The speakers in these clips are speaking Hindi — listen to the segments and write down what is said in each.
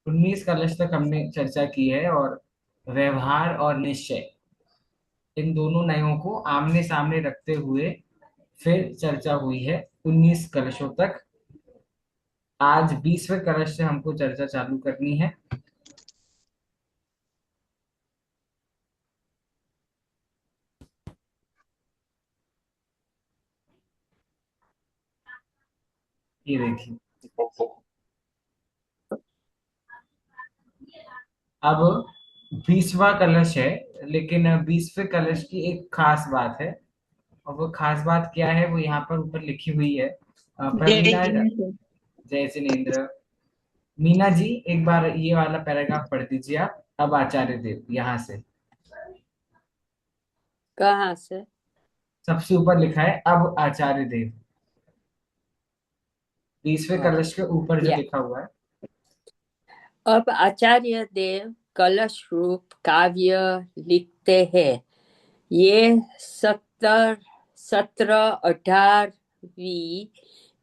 उन्नीस कलश तक हमने चर्चा की है, और व्यवहार और निश्चय, इन दोनों नयों को आमने सामने रखते हुए फिर चर्चा हुई है 19 कलशों तक। आज 20वें कलश से हमको चर्चा चालू करनी है। ये देखिए, अब 20वां कलश है, लेकिन 20वें कलश की एक खास बात है। और वो खास बात क्या है, वो यहाँ पर ऊपर लिखी हुई है। जय प्रवीणा, जिनेंद्र। जय जिनेन्द्र। मीना जी, एक बार ये वाला पैराग्राफ पढ़ दीजिए आप। अब आचार्य देव यहाँ से, कहाँ से? सबसे ऊपर लिखा है अब आचार्य देव, 20वें हाँ, कलश के ऊपर जो या लिखा हुआ है। अब आचार्य देव कलश रूप काव्य लिखते हैं। ये 17 17 18वीं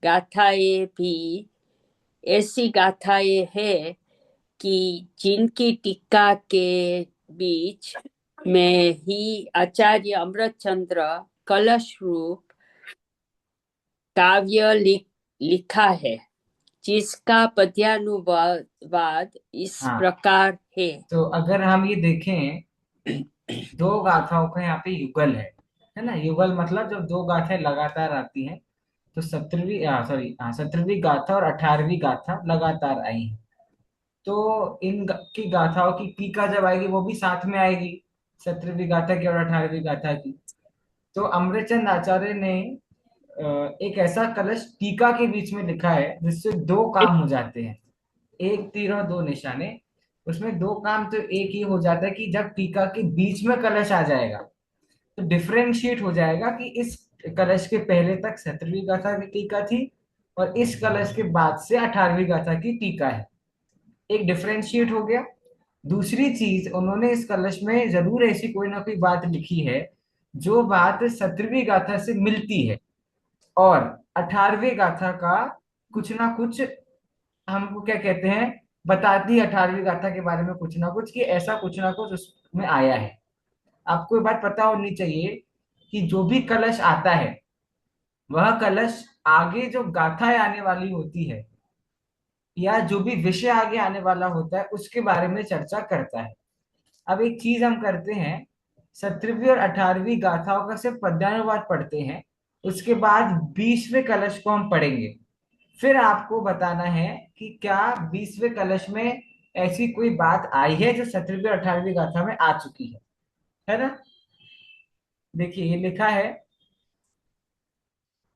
गाथाएं भी ऐसी गाथाएं हैं कि जिनकी टीका के बीच में ही आचार्य अमृतचंद्र कलश रूप काव्य लिखा है, जिसका पद्यानुवाद इस हाँ, प्रकार है। तो अगर हम ये देखें, दो गाथाओं का यहाँ पे युगल है ना। युगल मतलब जब दो गाथाएं लगातार आती हैं, तो 17वीं, सॉरी, हाँ, 17वीं गाथा और 18वीं गाथा लगातार आई है। तो की गाथाओं की टीका जब आएगी, वो भी साथ में आएगी, 17वीं गाथा की और 18वीं गाथा की। तो अमृतचंद आचार्य ने एक ऐसा कलश टीका के बीच में लिखा है जिससे दो काम हो जाते हैं, एक तीर और दो निशाने। उसमें दो काम तो एक ही हो जाता है कि जब टीका के बीच में कलश आ जाएगा, तो डिफरेंशिएट हो जाएगा कि इस कलश के पहले तक 17वीं गाथा की टीका थी, और इस कलश के बाद से 18वीं गाथा की टीका है। एक डिफरेंशिएट हो गया। दूसरी चीज, उन्होंने इस कलश में जरूर ऐसी कोई ना कोई बात लिखी है जो बात 17वीं गाथा से मिलती है, और 18वीं गाथा का कुछ ना कुछ हमको क्या कहते हैं, बताती है 18वीं गाथा के बारे में कुछ ना कुछ, कि ऐसा कुछ ना कुछ उसमें आया है। आपको ये बात पता होनी चाहिए कि जो भी कलश आता है, वह कलश आगे जो गाथाएं आने वाली होती है, या जो भी विषय आगे आने वाला होता है, उसके बारे में चर्चा करता है। अब एक चीज हम करते हैं, 17वीं और 18वीं गाथाओं का सिर्फ पद्यानुवाद पढ़ते हैं, उसके बाद 20वें कलश को हम पढ़ेंगे। फिर आपको बताना है कि क्या 20वें कलश में ऐसी कोई बात आई है जो 17वीं और 18वीं गाथा में आ चुकी है ना। देखिए, ये लिखा है,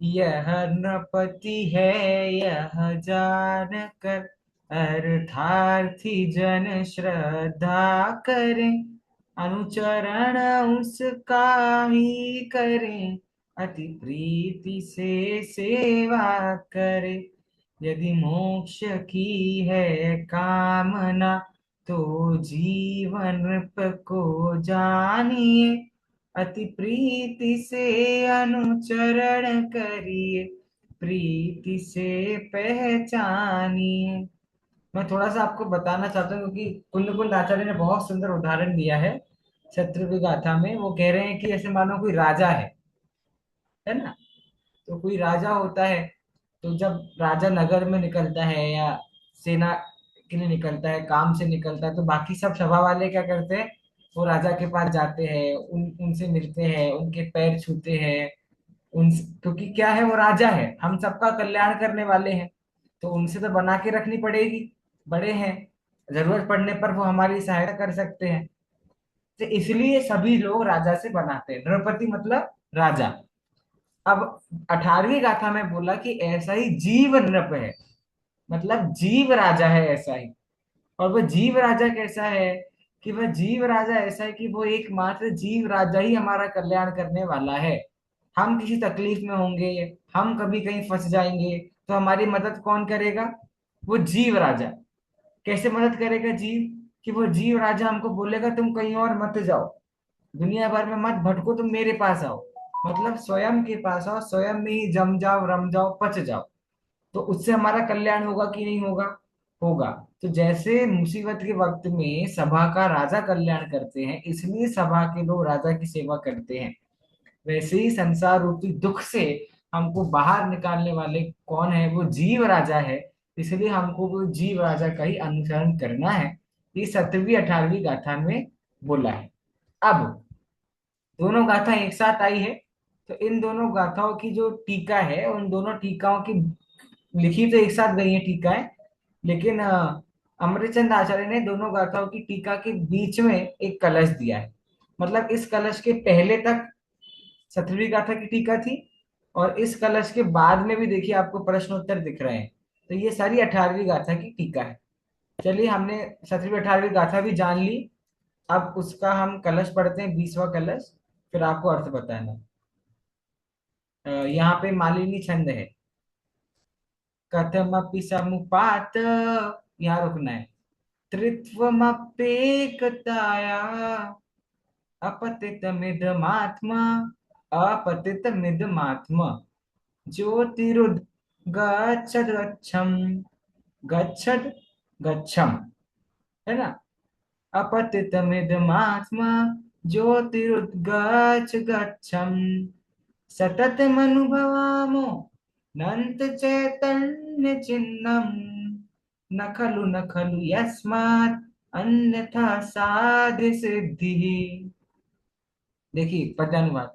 यह नृपति है, यह जान कर अर्थार्थी जन श्रद्धा करें, अनुचरण उसका ही करें, अति प्रीति से सेवा करें। यदि मोक्ष की है कामना, तो जीवन नृप को जानिए, अति प्रीति से अनुचरण करिए, प्रीति से पहचानिए। मैं थोड़ा सा आपको बताना चाहता हूँ, क्योंकि कुंद कुंद आचार्य ने बहुत सुंदर उदाहरण दिया है 17वीं गाथा में। वो कह रहे हैं कि ऐसे मानो कोई राजा है ना। तो कोई राजा होता है, तो जब राजा नगर में निकलता है या सेना के लिए निकलता है, काम से निकलता है, तो बाकी सब सभा वाले क्या करते हैं, वो राजा के पास जाते हैं, उनसे मिलते हैं, उनके पैर छूते हैं। उन क्योंकि क्या है, वो राजा है, हम सबका कल्याण करने वाले हैं, तो उनसे तो बना के रखनी पड़ेगी। बड़े हैं, जरूरत पड़ने पर वो हमारी सहायता कर सकते हैं। तो इसलिए सभी लोग राजा से बनाते हैं, नृपति मतलब राजा। अब 18वीं गाथा में बोला कि ऐसा ही जीव नृप है, मतलब जीव राजा है ऐसा ही। और वह जीव राजा कैसा है, कि वह जीव राजा ऐसा है कि वो एकमात्र जीव राजा ही हमारा कल्याण करने वाला है। हम किसी तकलीफ में होंगे, हम कभी कहीं फंस जाएंगे, तो हमारी मदद कौन करेगा, वो जीव राजा। कैसे मदद करेगा जीव, कि वो जीव राजा हमको बोलेगा तुम कहीं और मत जाओ, दुनिया भर में मत भटको, तुम मेरे पास आओ, मतलब स्वयं के पास आओ, स्वयं में ही जम जाओ, रम जाओ, पच जाओ। तो उससे हमारा कल्याण होगा कि नहीं होगा? होगा। तो जैसे मुसीबत के वक्त में सभा का राजा कल्याण करते हैं, इसलिए सभा के लोग राजा की सेवा करते हैं, वैसे ही संसार रूपी दुख से हमको बाहर निकालने वाले कौन है? वो जीव राजा है। इसलिए हमको वो जीव राजा का ही अनुसरण करना है। ये 17वीं 18वीं गाथा में बोला है। अब दोनों गाथा एक साथ आई है, तो इन दोनों गाथाओं की जो टीका है, उन दोनों टीकाओं की लिखी तो एक साथ गई है टीकाएं, लेकिन अमृतचंद आचार्य ने दोनों गाथाओं की टीका के बीच में एक कलश दिया है। मतलब इस कलश के पहले तक 17वीं गाथा की टीका थी, और इस कलश के बाद में भी देखिए आपको प्रश्न उत्तर दिख रहे हैं। तो ये सारी 18वीं गाथा की टीका है। चलिए, हमने 17वीं 18वीं गाथा भी जान ली। अब उसका हम कलश पढ़ते हैं, 20वां कलश, फिर आपको अर्थ बताना। यहाँ पे मालिनी छंद है। कथमपि समुपात, यहाँ रुकना है। त्रित्वमप्येकताया अपतितमिदमात्मा, अपतितमिदमात्मा ज्योतिरुद्गच्छद् गच्छम्, गच्छद् गच्छम्, है ना? अपतितमिदमात्मा ज्योतिरुद्गच्छ गच्छम्, सततमनुभवामो नन्त चैतन्य चिन्नम्, न खलु यस्मात् अन्यथा साध्य सिद्धिः। देखिए पदानुवाद।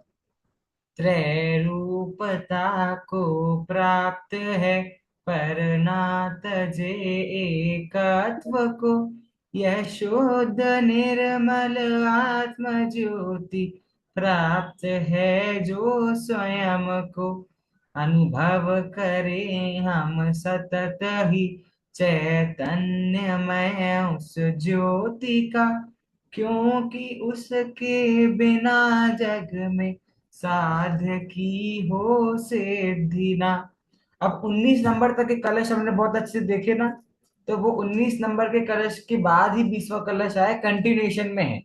त्रैरूपता को प्राप्त है, पर ना तजे एकत्व को। यह शुद्ध निर्मल आत्म ज्योति प्राप्त है जो स्वयं को। अनुभव करें हम सतत ही चैतन्यमय उस ज्योति का, क्योंकि उसके बिना जग में साध्य की हो सिद्धि ना। अब 19 नंबर तक के कलश हमने बहुत अच्छे से देखे ना। तो वो 19 नंबर के कलश के बाद ही 20वां कलश आया, कंटिन्यूएशन में है,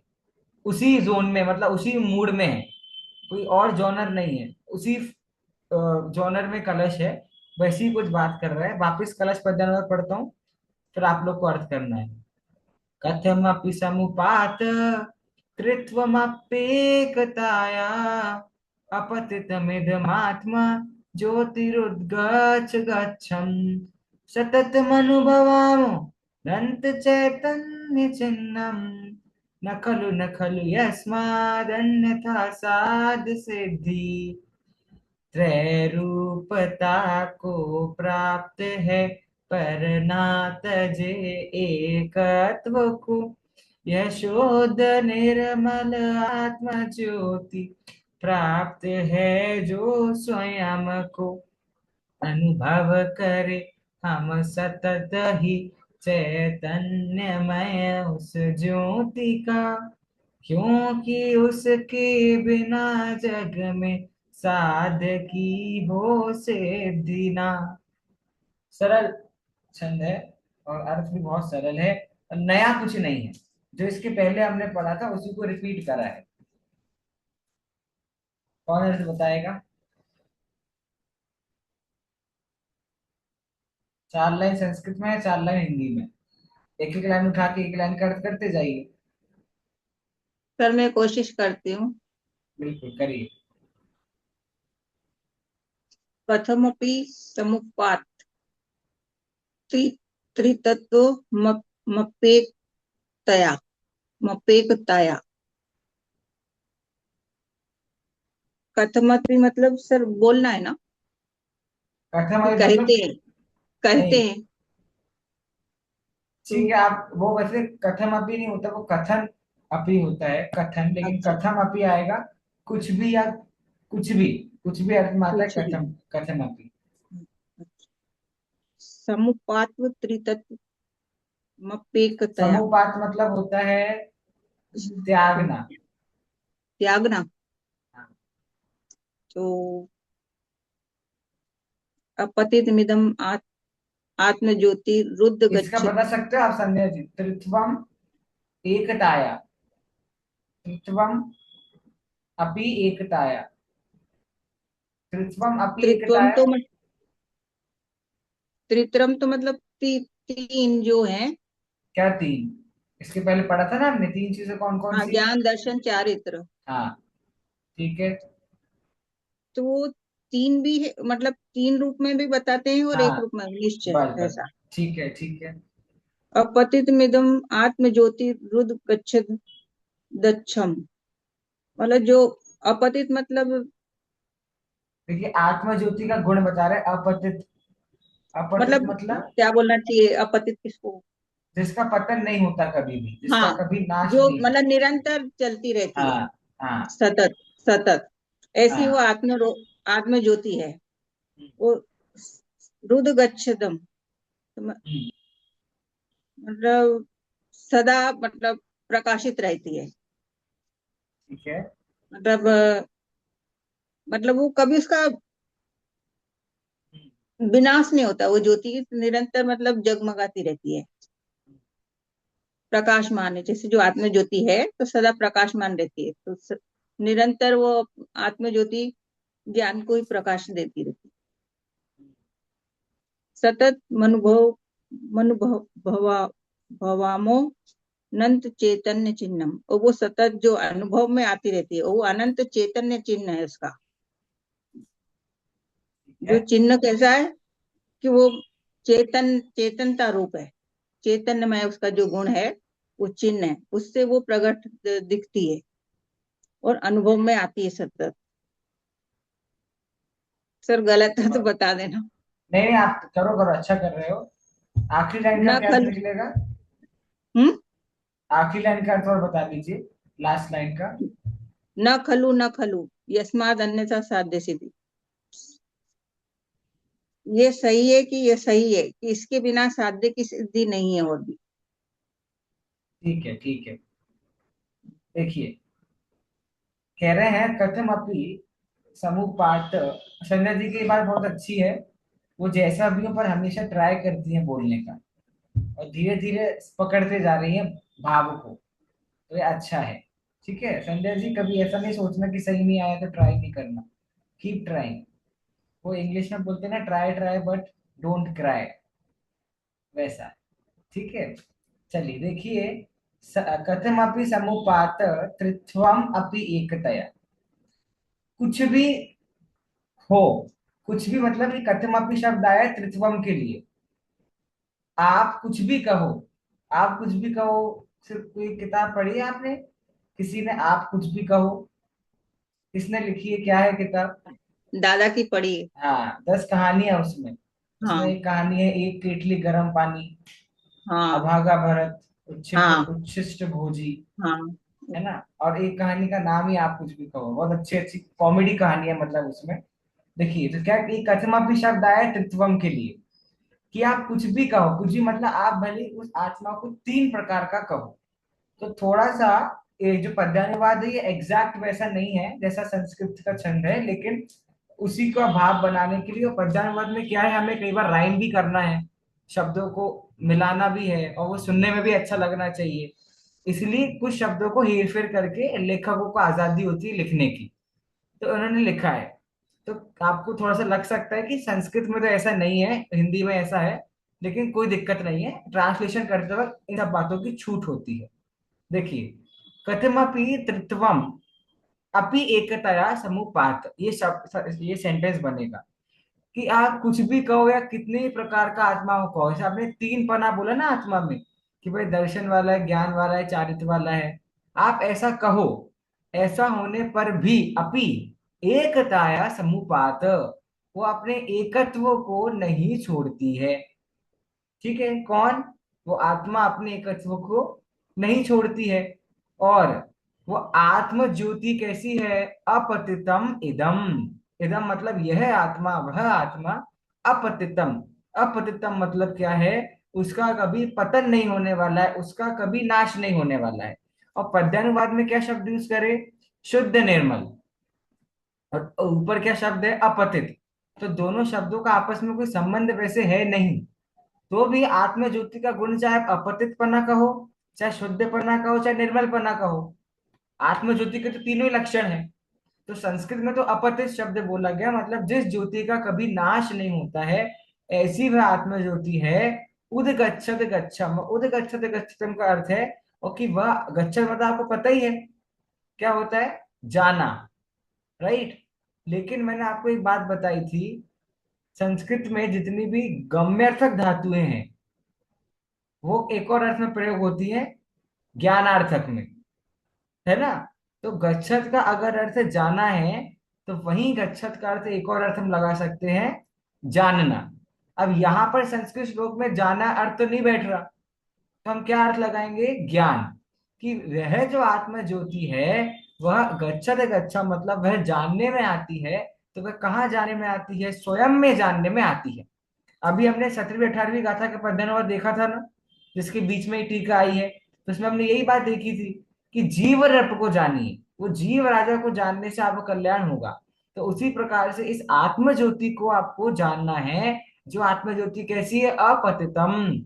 उसी जोन में, मतलब उसी मूड में है। कोई और जॉनर नहीं है, उसी जॉनर में कलश है। वैसे ही कुछ बात कर रहा है। वापिस कलश पद्यानुवाद पढ़ता हूँ, फिर आप लोग को अर्थ करना है। कथमपि समुपात त्रित्वमप्येकताया अपतितमिदमात्मा ज्योतिरुद्गच्छ गच्छम्, सततमनुभवामो नन्त चैतन्य चिन्नम्, न खलु यस्मादन्यथा साध सिद्धि। त्रैरूपता को प्राप्त है, पर ना तजे एकत्व को। यह शुद्ध निर्मल आत्म ज्योति प्राप्त है जो स्वयं को। अनुभव करे हम सतत ही चैतन्यमय उस ज्योति का, क्योंकि उसके बिना जग में साध्य की हो सिद्धि ना। सरल छंद है, और अर्थ भी बहुत सरल है, और नया कुछ नहीं है। जो इसके पहले हमने पढ़ा था उसी को रिपीट करा है। कौन अर्थ बताएगा? 4 लाइन संस्कृत में है, 4 लाइन हिंदी में। एक एक लाइन उठा के एक लाइन का अर्थ करते जाइए। सर मैं कोशिश करती हूँ। बिल्कुल करिए। प्रथमपि समुपात त्रितत्व मपेक्तया मपेक्तया। कथमपि मतलब सर बोलना है ना, कथम कि अभी कहते मतलब हैं, कहते नहीं, हैं। ठीक है। आप वो वैसे कथम अपी नहीं होता, वो कथन अपी होता है, कथन। लेकिन अच्छा, कथम अपी आएगा कुछ भी, या कुछ भी, कुछ भी अर्थ में आता है कुछ भी। कथम, कथम अपी। समुपात्व त्रितत्व मपेक्तया। समुपात मतलब होता है त्यागना। त्यागना। हाँ, तो अपतित मिदम आत्म ज्योति रुद्र इसका गच्छ। बता सकते हो आप संध्या जी? त्रित्वम एकताया, त्रित्वम अपि एकताया। त्रित्वम अपि त्रित्वम एकताया। तो त्रित्रम तो मतलब तीन जो है। क्या तीन? इसके पहले पढ़ा था ना हमने, तीन चीजें कौन कौन हाँ, सी? ज्ञान दर्शन चारित्र। हाँ, ठीक है। तो वो तीन भी है, मतलब तीन रूप में भी बताते हैं और एक हाँ, रूप में भी, निश्चय बस बस, ऐसा। ठीक है ठीक है। अपतित मिदम आत्म ज्योति रुद गच्छद दच्छम। मतलब जो अपतित मतलब देखिए, आत्मा ज्योति का गुण बता रहे हैं, अपतित। अपतित मतलब मतलब क्या बोलना चाहिए, अपतित किसको? जिसका पतन नहीं होता कभी भी, जिसका हाँ, कभी नाश जो नहीं होता। मतलब निरंतर चलती रहती है, हाँ हाँ। सतत सतत। ऐसी वो हाँ। आत्म ज्योति है। वो रुद गच्छदम हम्म, मतलब सदा मतलब प्रकाशित रहती है। ठीक है। मतलब मतलब वो कभी उसका हम्म, विनाश नहीं होता, वो ज्योति निरंतर मतलब जगमगाती रहती है, प्रकाशमान है। जैसे जो आत्म ज्योति है तो सदा प्रकाशमान रहती है, तो निरंतर वो आत्म ज्योति ज्ञान को ही प्रकाश देती रहती है। सतत मनुभव भवा भवामो अनंत चैतन्य चिन्हम। और वो सतत जो अनुभव में आती रहती है वो अनंत चैतन्य चिन्ह है उसका। ठीक जो है। चिन्ह कैसा है कि वो चेतनता रूप है, चैतन्य में उसका जो गुण है, वो चिन्ह है, उससे वो प्रकट दिखती है और अनुभव में आती है सतत। सर गलत है तो बता देना। नहीं नहीं, आप करो करो, अच्छा कर रहे हो। आखिरी लाइन का न क्या अर्थ खल निकलेगा? हम्म आखिरी लाइन का अर्थ और बता दीजिए, लास्ट लाइन का। न खलु यस्माद अन्यथा साध्य सिद्धि। ये सही है कि ये सही है कि इसके बिना साध्य की सिद्धि नहीं है और भी। ठीक है ठीक है। देखिए, कह रहे हैं कथम अपि समुपात। संध्या जी की बात बहुत अच्छी है। वो जैसा भी हो पर हमेशा ट्राई करती है बोलने का, और धीरे धीरे पकड़ते जा रही है भाव को। तो ये अच्छा है। ठीक है, संध्या जी कभी ऐसा नहीं सोचना कि सही नहीं आया तो ट्राई नहीं करना। Keep trying. वो इंग्लिश में बोलते हैं ना, try try but don't cry, वैसा। ठीक है। चलिए देखिए, कथम अपि समुपात त्रित्वम अपि एकतया। कुछ भी हो, कुछ भी मतलब ये कथम अपि शब्द आया है त्रित्वम के लिए। आप कुछ भी कहो, आप कुछ भी कहो। सिर्फ कोई किताब पढ़ी है आपने, किसी ने आप कुछ भी कहो? किसने लिखी है, क्या है किताब? दादा की पढ़ी है। हाँ, 10 कहानियां उसमें। उसमें हाँ एक कहानी है, एक केटली गर्म पानी, हाँ अभागा भरत, उच्छिष्ट हाँ उच्छिष्ट भोजी, हाँ है ना। और एक कहानी का नाम ही आप कुछ भी कहो, बहुत अच्छी अच्छी कॉमेडी कहानी है मतलब उसमें। देखिए, तो क्या एक कथमा भी शब्द आया है त्रित्वम के लिए, कि आप कुछ भी कहो, कुछ भी मतलब आप भले ही उस आत्मा को 3 प्रकार का कहो। तो थोड़ा सा, ये जो पद्यानुवाद है ये एग्जैक्ट वैसा नहीं है जैसा संस्कृत का छंद है, लेकिन उसी का भाव बनाने के लिए। और पद्यानुवाद में क्या है, हमें कई बार राइम भी करना है, शब्दों को मिलाना भी है, और वो सुनने में भी अच्छा लगना चाहिए। इसलिए कुछ शब्दों को हेर फेर करके लेखकों को आजादी होती है लिखने की, तो उन्होंने लिखा है। तो आपको थोड़ा सा लग सकता है कि संस्कृत में तो ऐसा नहीं है, हिंदी में ऐसा है, लेकिन कोई दिक्कत नहीं है, ट्रांसलेशन करते वक्त इन सब बातों की छूट होती है। देखिए, कथमपि तृत्वम अपि एकतया समुपात, ये सब ये सेंटेंस बनेगा कि आप कुछ भी कहो या कितने ही प्रकार का आत्मा को कहो। जैसे आपने 3 पना बोला ना आत्मा में, कि भाई दर्शन वाला है, ज्ञान वाला है, चारित्र वाला है। आप ऐसा कहो, ऐसा होने पर भी अपि एकताया समुपात, वो अपने एकत्व को नहीं छोड़ती है। ठीक है, कौन? वो आत्मा अपने एकत्व को नहीं छोड़ती है। और वो आत्म ज्योति कैसी है? अपतितम इदम। इदम मतलब यह आत्मा, वह आत्मा। अपतितम, अपतितम मतलब क्या है? उसका कभी पतन नहीं होने वाला है, उसका कभी नाश नहीं होने वाला है। और पद्यानुवाद में क्या शब्द यूज करे? शुद्ध निर्मल। और ऊपर क्या शब्द है? अपतित। तो दोनों शब्दों का आपस में कोई संबंध वैसे है नहीं। तो भी आत्म ज्योति का गुण, चाहे अपतितपना कहो, चाहे शुद्धपना कहो, चाहे निर्मलपना कहो, आत्म ज्योति के तो तीनों ही लक्षण है। तो संस्कृत में तो अपतित शब्द बोला गया, मतलब जिस ज्योति का कभी नाश नहीं होता है, ऐसी वह आत्म ज्योति है। उदगच्छत गच्छम, उदगच्छत गच्छतम का अर्थ है, और कि वह गच्छत मतलब आपको पता ही है क्या होता है, जाना, राइट। लेकिन मैंने आपको एक बात बताई थी, संस्कृत में जितनी भी गम्यर्थक धातुएं हैं वो एक और अर्थ में प्रयोग होती है, ज्ञानार्थक में, है ना। तो गच्छत का अगर अर्थ जाना है, तो वहीं गच्छत का अर्थ एक और अर्थ हम लगा सकते हैं, जानना। अब यहाँ पर संस्कृत श्लोक में जाना अर्थ तो नहीं बैठ रहा, तो हम क्या अर्थ लगाएंगे, ज्ञान, कि वह जो आत्म ज्योति है वह गच्छत गच्छा मतलब वह जानने में आती है। तो वह कहाँ जाने में आती है, स्वयं में जानने में आती है। अभी हमने 17वीं 18वीं गाथा का पद्य नंबर देखा था ना, जिसके बीच में ही टीका आई है, तो उसमें हमने यही बात देखी थी कि जीव रप को जानिए, वो जीव राजा को जानने से आपको कल्याण होगा। तो उसी प्रकार से इस आत्म ज्योति को आपको जानना है, जो आत्म ज्योति कैसी है, अपतितम,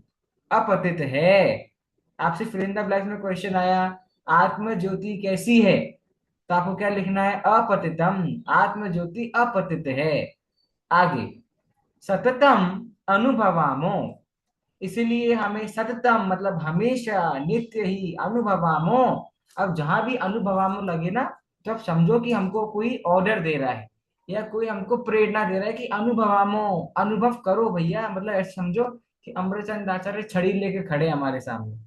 अपतित है। आपसे फिल इन द ब्लैंक्स में क्वेश्चन आया, आत्म ज्योति कैसी है, तो आपको क्या लिखना है, अपतितम, आत्म ज्योति अपतित है। आगे, सततम अनुभवामो, इसलिए हमें सततम मतलब हमेशा नित्य ही अनुभवामो। अब जहां भी अनुभवामो लगे ना, तो अब समझो कि हमको कोई ऑर्डर दे रहा है या कोई हमको प्रेरणा दे रहा है कि अनुभवामो, अनुभव करो भैया, मतलब ऐसे समझो कि अमृतचंद आचार्य छड़ी लेके खड़े हैं हमारे सामने,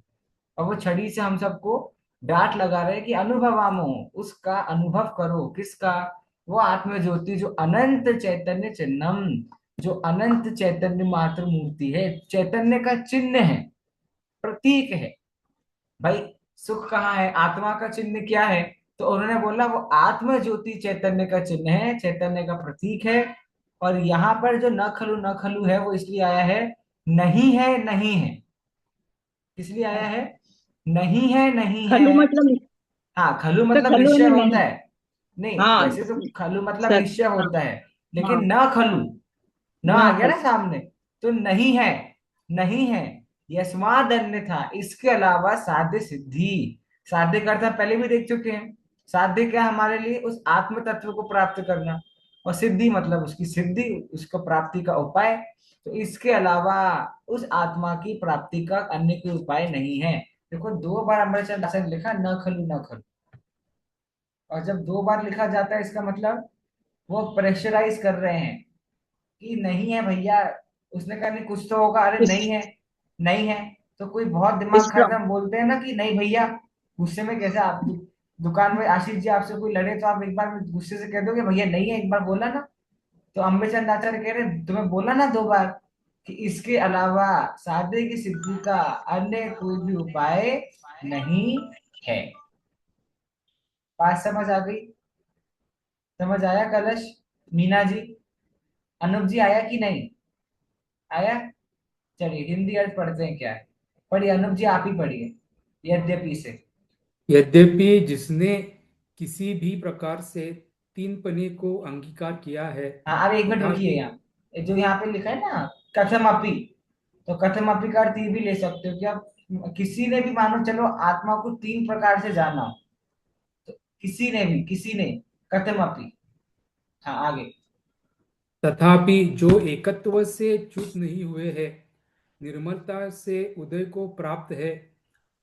और वो छड़ी से हम सबको डांट लगा रहे हैं कि अनुभवामो, उसका अनुभव करो, किसका, वो आत्म ज्योति जो अनंत चैतन्य चिन्हम, जो अनंत चैतन्य मात्र मूर्ति है, चैतन्य का चिन्ह है, प्रतीक है। भाई सुख कहाँ है, आत्मा का चिन्ह क्या है, तो उन्होंने बोला वो आत्म ज्योति चैतन्य का चिन्ह है, चैतन्य का प्रतीक है। और यहाँ पर जो न खलु है वो इसलिए आया है, नहीं है नहीं है, इसलिए आया है, नहीं है नहीं है। खलु मतलब, हाँ, खलु तो मतलब खलु निश्चय में होता नहीं। है, नहीं हाँ, वैसे तो खलु मतलब सत, निश्चय हाँ, होता है, हाँ, लेकिन न खलु, न ना आ गया ना खलु। सामने, तो नहीं है, नहीं है। यस्माद अन्यथा, इसके अलावा साध्य सिद्धि, साध्य का अर्थ हम पहले भी देख चुके हैं, साध्य क्या है हमारे लिए, उस आत्म तत्व को प्राप्त करना, और सिद्धि मतलब उसकी सिद्धि, उसको प्राप्ति का उपाय। तो इसके अलावा उस आत्मा की प्राप्ति का अन्य कोई उपाय नहीं है। देखो 2 बार अमरचंद दास ने लिखा न खलु न खलु, और जब 2 बार लिखा जाता है इसका मतलब वो प्रेशराइज कर रहे हैं कि नहीं है भैया। उसने कहा नहीं कुछ तो होगा, अरे नहीं है, नहीं है। तो कोई बहुत दिमाग खराब है, स्ट्रॉन्ग। हम बोलते हैं ना कि नहीं भैया, गुस्से में कैसे आप दुकान में आशीष जी आपसे कोई लड़े तो आप एक बार में गुस्से से कह दोगे भैया नहीं है, एक बार बोला ना। तो अम्बेचंद आचार्य कह रहे तुम्हें बोला ना 2 बार कि इसके अलावा साधे की सिद्धि का अन्य कोई भी उपाय नहीं है। बात समझ आ गई, समझ आया कलश, मीना जी, अनूप जी आया कि नहीं आया। चलिए हिंदी अर्थ पढ़ते हैं क्या है, पढ़िए अनूप जी, आप ही पढ़िए यद्यपि से। यद्यपि जिसने किसी भी प्रकार से तीन पने को अंगीकार किया है, हाँ, अब एक मिनट रुकिए, तथापि यहाँ ये जो यहाँ पे लिखा है ना कथमपि, तो कथमपि का अर्थ ये भी ले सकते हो कि आप किसी ने भी मानो चलो आत्मा को 3 प्रकार से जाना हो, तो किसी ने कथमपि। हाँ आगे। तथापि जो एकत्व से च्युत नहीं हुए हैं, निर्मलता से उदय को प्राप्त है,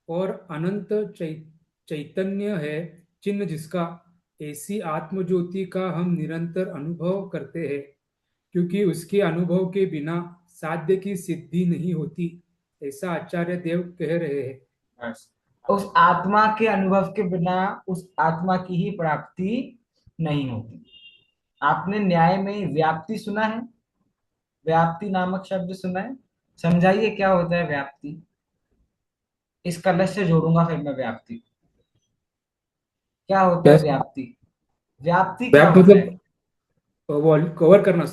और अनंत चैतन्य है चिन्ह जिसका, ऐसी आत्मज्योति का हम निरंतर अनुभव करते हैं, क्योंकि उसके अनुभव के बिना साध्य की सिद्धि नहीं होती, ऐसा आचार्य देव कह रहे हैं। बस, उस आत्मा के अनुभव के बिना उस आत्मा की ही प्राप्ति नहीं होती। आपने न्याय में व्याप्ति सुना है, व्याप्ति नामक शब्द सुना है, समझाइए क्या होता है व्याप्ति। इस कलश से जोड़ूंगा फिर मैं व्याप्ति, क्या होता क्या है व्याप्ति, व्याप्ति क्या व्याप्त होता है। मतलब कवर करना,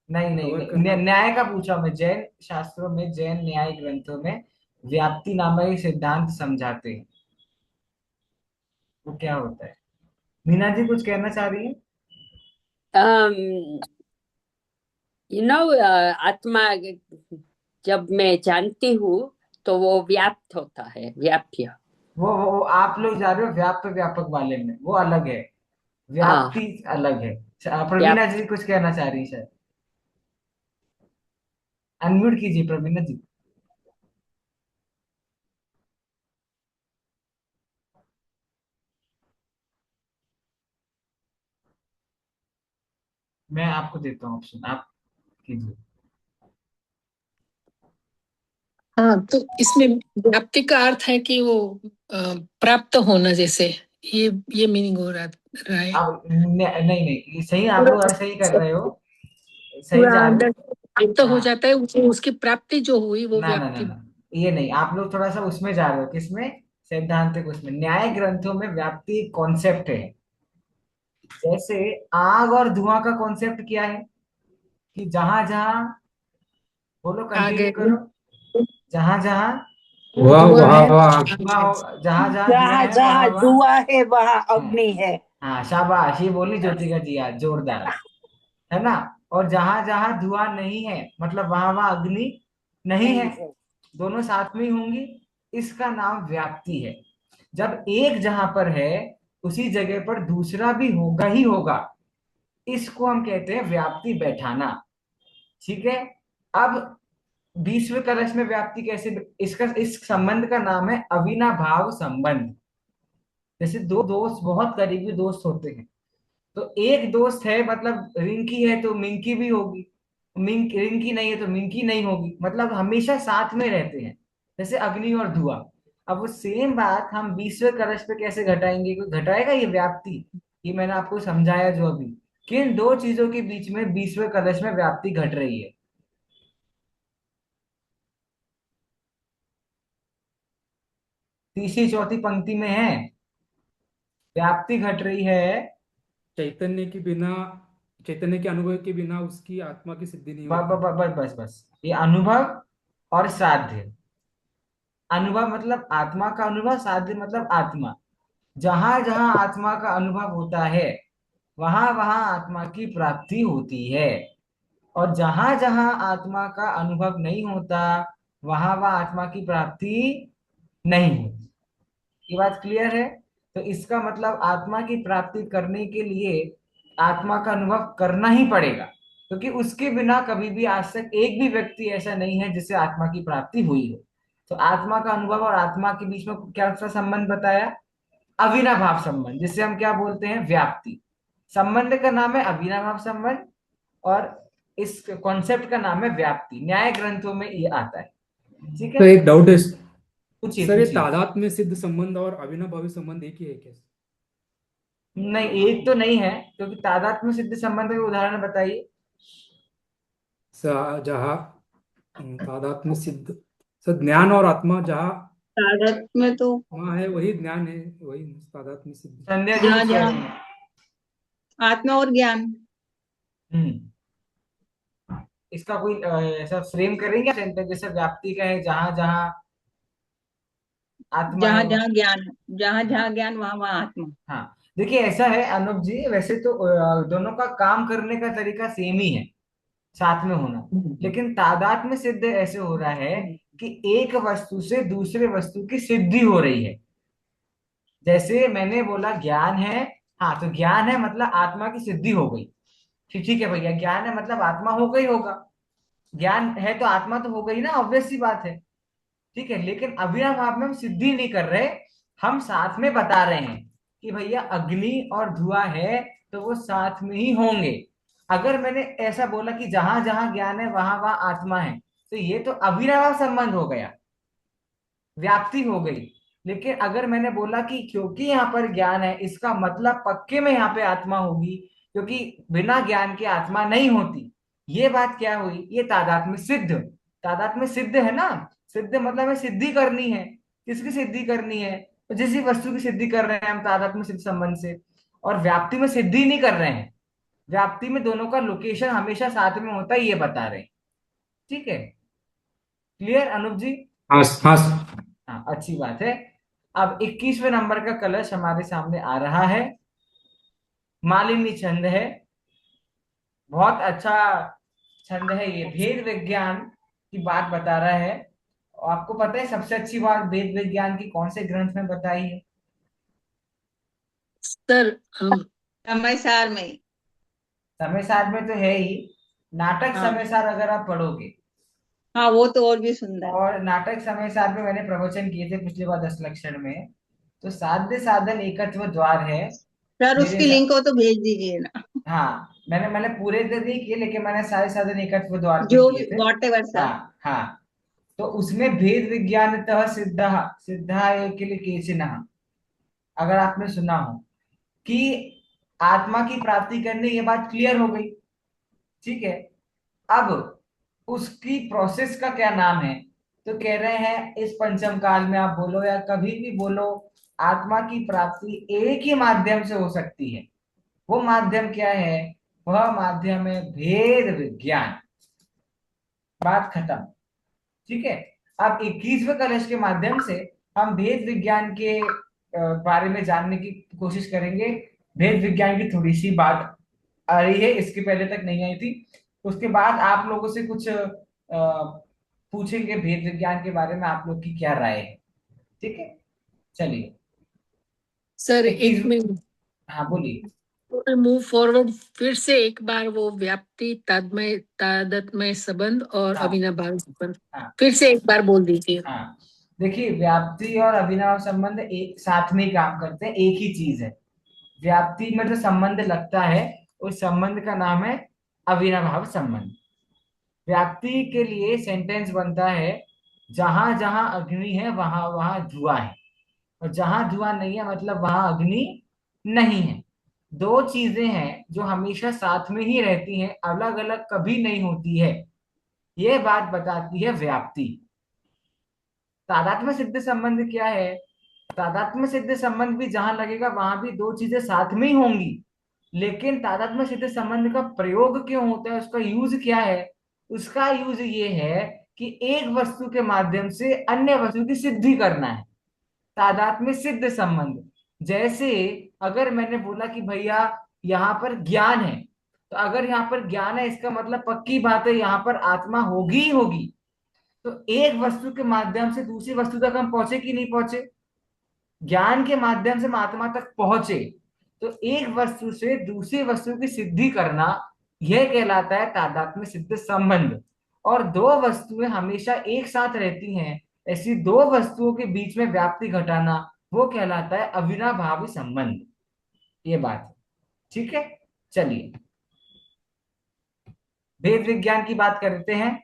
नहीं नहीं कवर नहीं, करना। न्याय का पूछा मैं, जैन शास्त्रों में, जैन न्याय ग्रंथों में व्याप्ति नामक एक सिद्धांत समझाते हैं, वो क्या होता है। मीना जी कुछ कहना चाह रही है। आत्मा जब मैं जानती हूँ तो वो व्याप्त होता है, व्याप्य। वो आप लोग जा रहे हो व्याप्त व्यापक वाले में, वो अलग है। व्याप्ति अलग है। प्रवीणा जी कुछ कहना चाह रही है शायद, अनम्यूट कीजिए प्रवीणा जी। मैं आपको देता हूँ ऑप्शन, आप कीजिए। हाँ, तो इसमें व्याप्ति का अर्थ है कि वो प्राप्त होना, जैसे ये मीनिंग हो रहा है। आप नहीं नहीं, ये सही, आप लोग सही कर रहे हो, सही पूरा जा रहे हो। अंदर प्राप्त हो हाँ, जाता है, उसकी प्राप्ति जो हुई वो ना ना ना व्याप्ति। ना, ये नहीं, आप लोग थोड़ा सा उसमें जा रहे हो, किसमें, सैद्धांतिक उसमें। न्याय ग्रंथों में व्याप्ति कॉन्सेप्ट है। जैसे आग और धुआं का कॉन्सेप्ट क्या है, कि जहां जहां, बोलो आगे कंटिन्यू करो, जहां जहां वाह धुआं वाह है, वाह। धुआं हो, जहां जहां धुआं जहाँ है वहां जहाँ वहां, धुआं है वहां हाँ अग्नि है। हाँ, शाबाश, ये बोली ज्योतिका जी आज, जोरदार, है ना। और जहां जहां धुआं नहीं है, मतलब वहां वहां अग्नि नहीं है, नहीं है। दोनों साथ में ही होंगी, इसका नाम व्याप्ति है। जब एक जहां पर है, उसी जगह पर दूसरा भी होगा ही होगा, इसको हम कहते हैं व्याप्ति बैठाना। ठीक है। अब 20वें कलश में व्याप्ति कैसे, इसका, इस संबंध का नाम है अविनाभाव संबंध। जैसे दो दोस्त, बहुत करीबी दोस्त होते हैं, तो एक दोस्त है, मतलब रिंकी है तो मिंकी भी होगी, रिंकी नहीं है तो मिंकी नहीं होगी, मतलब हमेशा साथ में रहते हैं, जैसे अग्नि और धुआं। अब वो सेम बात हम 20वें कलश पे कैसे घटाएंगे, कोई घटाएगा ये व्याप्ति? ये मैंने आपको समझाया जो अभी, किन दो चीजों के बीच में 20वें कलश में व्याप्ति घट रही है। तीसरी चौथी पंक्ति में है, व्याप्ति घट रही है। चैतन्य के बिना, चैतन्य के अनुभव के बिना उसकी आत्मा की सिद्धि नहीं होती। बस बस बस, ये अनुभव और साध्य। अनुभव मतलब आत्मा का अनुभव, साध्य मतलब आत्मा। जहां जहां आत्मा का अनुभव होता है, वहां वहां आत्मा की प्राप्ति होती है। और जहां जहां आत्मा का अनुभव नहीं होता, वहां वहां आत्मा की प्राप्ति नहीं होती। ये बात क्लियर है? तो इसका मतलब आत्मा की प्राप्ति करने के लिए आत्मा का अनुभव करना ही पड़ेगा, क्योंकि उसके बिना कभी भी आज तक एक भी व्यक्ति ऐसा नहीं है जिसे आत्मा की प्राप्ति हुई हो। तो आत्मा का अनुभव और आत्मा के बीच में क्या सा संबंध बताया, अविनाभाव संबंध, जिसे हम क्या बोलते हैं, व्याप्ति। संबंध का नाम है अविनाभाव संबंध, और इस कॉन्सेप्ट का नाम है व्याप्ति। न्याय ग्रंथों में ये आता है। ठीक तो है, एक डाउट है पूछिए सर, ये पूछिए। तादात्म्य सिद्ध संबंध और अविनाभावी संबंध एक ही है क्या? नहीं, एक तो नहीं है, क्योंकि तादात्म्य सिद्ध संबंध के उदाहरण बताइए। जहाँ तादात्म्य सिद्ध, सर ज्ञान और आत्मा जहाँ तादात्म्य में तो वहाँ है वही ज्ञान है, वही तादात्म्य सिद्ध। संध्या जी जहाँ कुछ कह जहाँ रही हैं। आत्मा और ज्ञान, हम्म, इसका कोई ऐसा फ्रेम करेंगे सेंटेंस, जैसे व्याप्ति का है जहां जहां आत्मा है जहाँ वह। जहाँ ज्ञान, जहाँ हाँ जहाँ ज्ञान वहाँ वहाँ आत्मा। हाँ, देखिए ऐसा है अनुप जी, वैसे तो दोनों का काम करने का तरीका सेम ही है, साथ में होना। लेकिन तादात्म्य सिद्ध ऐसे हो रहा है कि एक वस्तु से दूसरे वस्तु की सिद्धि हो रही है। जैसे मैंने बोला ज्ञान है, हाँ तो ज्ञान है मतलब आत्मा की सिद्धि हो गई। ठीक है भैया, ज्ञान है मतलब आत्मा हो गई होगा, ज्ञान है तो आत्मा तो हो गई ना, ऑब्वियस सी बात है। ठीक है, लेकिन अविनाश भाव में हम सिद्धि नहीं कर रहे, हम साथ में बता रहे हैं कि भैया अग्नि और धुआं है तो वो साथ में ही होंगे। अगर मैंने ऐसा बोला कि जहां जहां ज्ञान है वहां वहां आत्मा है, तो ये तो अविनाभाव संबंध हो गया, व्याप्ति हो गई। लेकिन अगर मैंने बोला कि क्योंकि यहाँ पर ज्ञान है, इसका मतलब पक्के में यहाँ पे आत्मा होगी, क्योंकि बिना ज्ञान के आत्मा नहीं होती, ये बात क्या हुई, ये तादात्म्य सिद्ध। तादात्म्य सिद्ध है ना, सिद्ध मतलब हमें सिद्धि करनी है। किसकी सिद्धि करनी है, तो जिस वस्तु की सिद्धि कर रहे हैं हम तादात्म्य सिद्ध संबंध से। और व्याप्ति में सिद्धि नहीं कर रहे हैं, व्याप्ति में दोनों का लोकेशन हमेशा साथ में होता है, ये बता रहे हैं। ठीक है, क्लियर अनुप जी? हाँ हाँ। हाँ, अच्छी बात है। अब 21वें नंबर का कलश हमारे सामने आ रहा है, मालिनी छंद है, बहुत अच्छा छंद है ये, भेद विज्ञान की बात बता रहा है। और आपको पता है सबसे अच्छी बात वेद विज्ञान की कौन से ग्रंथ में बताई है? सर, हम समय सार में। समय सार में तो है ही। नाटक हाँ समय सार अगर आप पढ़ोगे, हाँ, वो तो और भी सुंदर। और नाटक समय सार में मैंने प्रवचन किए थे पिछली बार 10 लक्षण में, तो साध्य साधन एकत्व द्वार है सर मेरे उसकी सा... लिंक हो तो भेज दीजिए ना। हाँ, मैंने मैंने पूरे तो नहीं किए, लेकिन मैंने सारे साधन एकत्व द्वार के जो किए भी थे। What ever sir. हाँ हाँ। तो उसमें भेद विज्ञानतः सिद्ध सिद्धाय के लिए केचिनः, अगर आपने सुना हो कि आत्मा की प्राप्ति करने, ये बात क्लियर हो गई। ठीक है। अब उसकी प्रोसेस का क्या नाम है? तो कह रहे हैं इस पंचम काल में आप बोलो या कभी भी बोलो, आत्मा की प्राप्ति एक ही माध्यम से हो सकती है। वो माध्यम क्या है? वह माध्यम है भेद विज्ञान। बात खत्म। ठीक है। अब 21वें कलश के माध्यम से हम भेद विज्ञान के बारे में जानने की कोशिश करेंगे। भेद विज्ञान की थोड़ी सी बात आ रही है, इसके पहले तक नहीं आई थी। उसके बाद आप लोगों से कुछ पूछेंगे भेद विज्ञान के बारे में, आप लोग की क्या राय है। ठीक है, चलिए। सर 21। एक मिनट, हाँ बोलिए। मूव फॉरवर्ड, फिर से एक बार वो व्याप्ति, तादमय, तादात्म्य संबंध और हाँ अविनाभाव संबंध हाँ फिर से एक बार बोल दीजिए। हाँ। देखिए, व्याप्ति और अभिनव संबंध एक साथ में ही काम करते हैं, एक ही चीज है। व्याप्ति में जो संबंध लगता है, उस संबंध का नाम है अविनाभाव संबंध। व्याप्ति के लिए सेंटेंस बनता है, जहां जहां अग्नि है वहां वहां धुआं है, और जहां धुआं नहीं है मतलब वहां अग्नि नहीं है। दो चीजें हैं जो हमेशा साथ में ही रहती हैं, अलग अलग कभी नहीं होती है। ये बात बताती है व्याप्ति। तादात्म्य सिद्ध संबंध क्या है? तादात्म्य सिद्ध संबंध भी जहां लगेगा वहां भी दो चीजें साथ में ही होंगी, लेकिन तादात्म्य सिद्ध संबंध का प्रयोग क्यों होता है, उसका यूज क्या है? उसका यूज ये है कि एक वस्तु के माध्यम से अन्य वस्तु की सिद्धि करना है। तादात्म्य सिद्ध संबंध, जैसे अगर मैंने बोला कि भैया यहाँ पर ज्ञान है, तो अगर यहाँ पर ज्ञान है इसका मतलब पक्की बात है यहाँ पर आत्मा होगी ही होगी। तो एक वस्तु के माध्यम से दूसरी वस्तु तक हम पहुंचे कि नहीं पहुंचे? ज्ञान के माध्यम से हम आत्मा तक पहुंचे। तो एक वस्तु से दूसरी वस्तु की सिद्धि करना, यह कहलाता है तादात्म्य सिद्ध संबंध। और दो वस्तुएं हमेशा एक साथ रहती हैं, ऐसी दो वस्तुओं के बीच में व्याप्ति घटाना, वो कहलाता है अविनाभावी संबंध। ये बात है। ठीक है, चलिए भेद विज्ञान की बात करते हैं।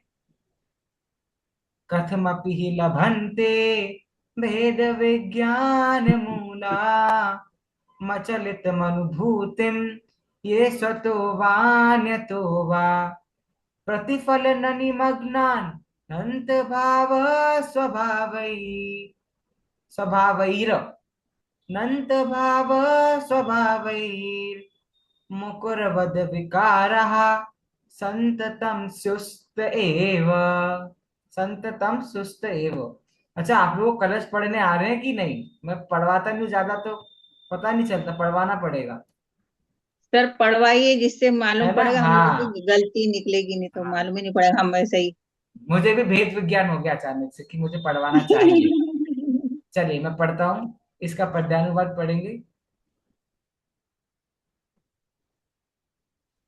कथमपि हि लभन्ते भेद विज्ञान मूला मचलितमनुभूतिं ये स्वतो वान्यतो वा प्रतिफलन निमग्नान् नन्तभाव स्वभावै स्वभावैर नन्तभाव स्वभावैर् मुकुरवद विकारः संततम सुस्त एव। संततम सुस्त एव। अच्छा, आप लोग कलश पढ़ने आ रहे हैं कि नहीं? मैं पढ़वाता नहीं हूँ ज्यादा, तो पता नहीं चलता, पढ़वाना पड़ेगा। सर पढ़वाइए, जिससे मालूम है ना? पड़ेगा, हम लोगों हाँ की गलती निकलेगी, नहीं तो हाँ। मालूम ही नहीं पड़ेगा हम वैसे ही। मुझे भी भेद विज्ञान हो गया अचानक से कि मुझे पढ़वाना चाहिए। चलिए मैं पढ़ता हूँ, इसका पद्यानुवाद पढ़ेंगे।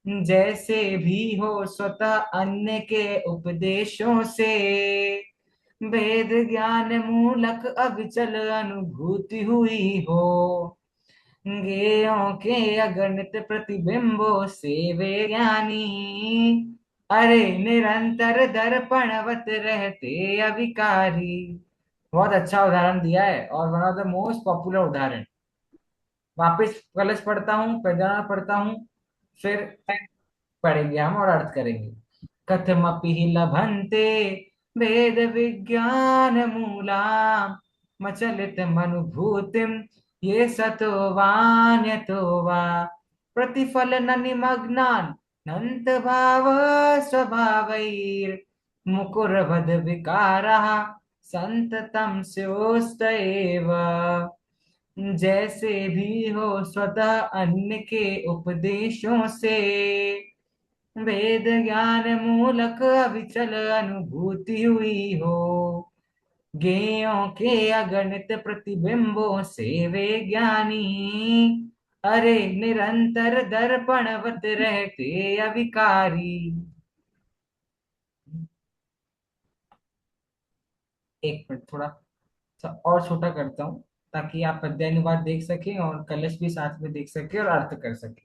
जैसे भी हो स्वतः अन्य के उपदेशों से वेद ज्ञान मूलक अविचल अनुभूति हुई हो। गेयों के अगणित प्रतिबिंबों से वे ज्ञानी अरे निरंतर दर्पणवत रहते अविकारी। बहुत अच्छा उदाहरण दिया है, और one of the most popular उदाहरण। वापिस कलश पढ़ता हूँ, पैदाना पढ़ता हूँ, फिर पढ़ेंगे हम और अर्थ करेंगे। कथमपि हि लभन्ते भेद विज्ञान मूला मचलित मनुभूतिम ये सतो वान्यतो वा प्रतिफलन निमग्नान् नन्त भाव स्वभावैर् मुकुरवद विकारः संततम स्योस्त एव। जैसे भी हो स्वतः अन्य के उपदेशों से वेद ज्ञान मूलक अविचल अनुभूति हुई हो। ज्ञेयों के अगणित प्रतिबिंबों से वे ज्ञानी अरे निरंतर दर्पणवत रहते अविकारी। एक मिनट, थोड़ा सा और छोटा करता हूँ ताकि आप पद्य अनुवाद देख सकें और कलश भी साथ में देख सके और अर्थ कर सके।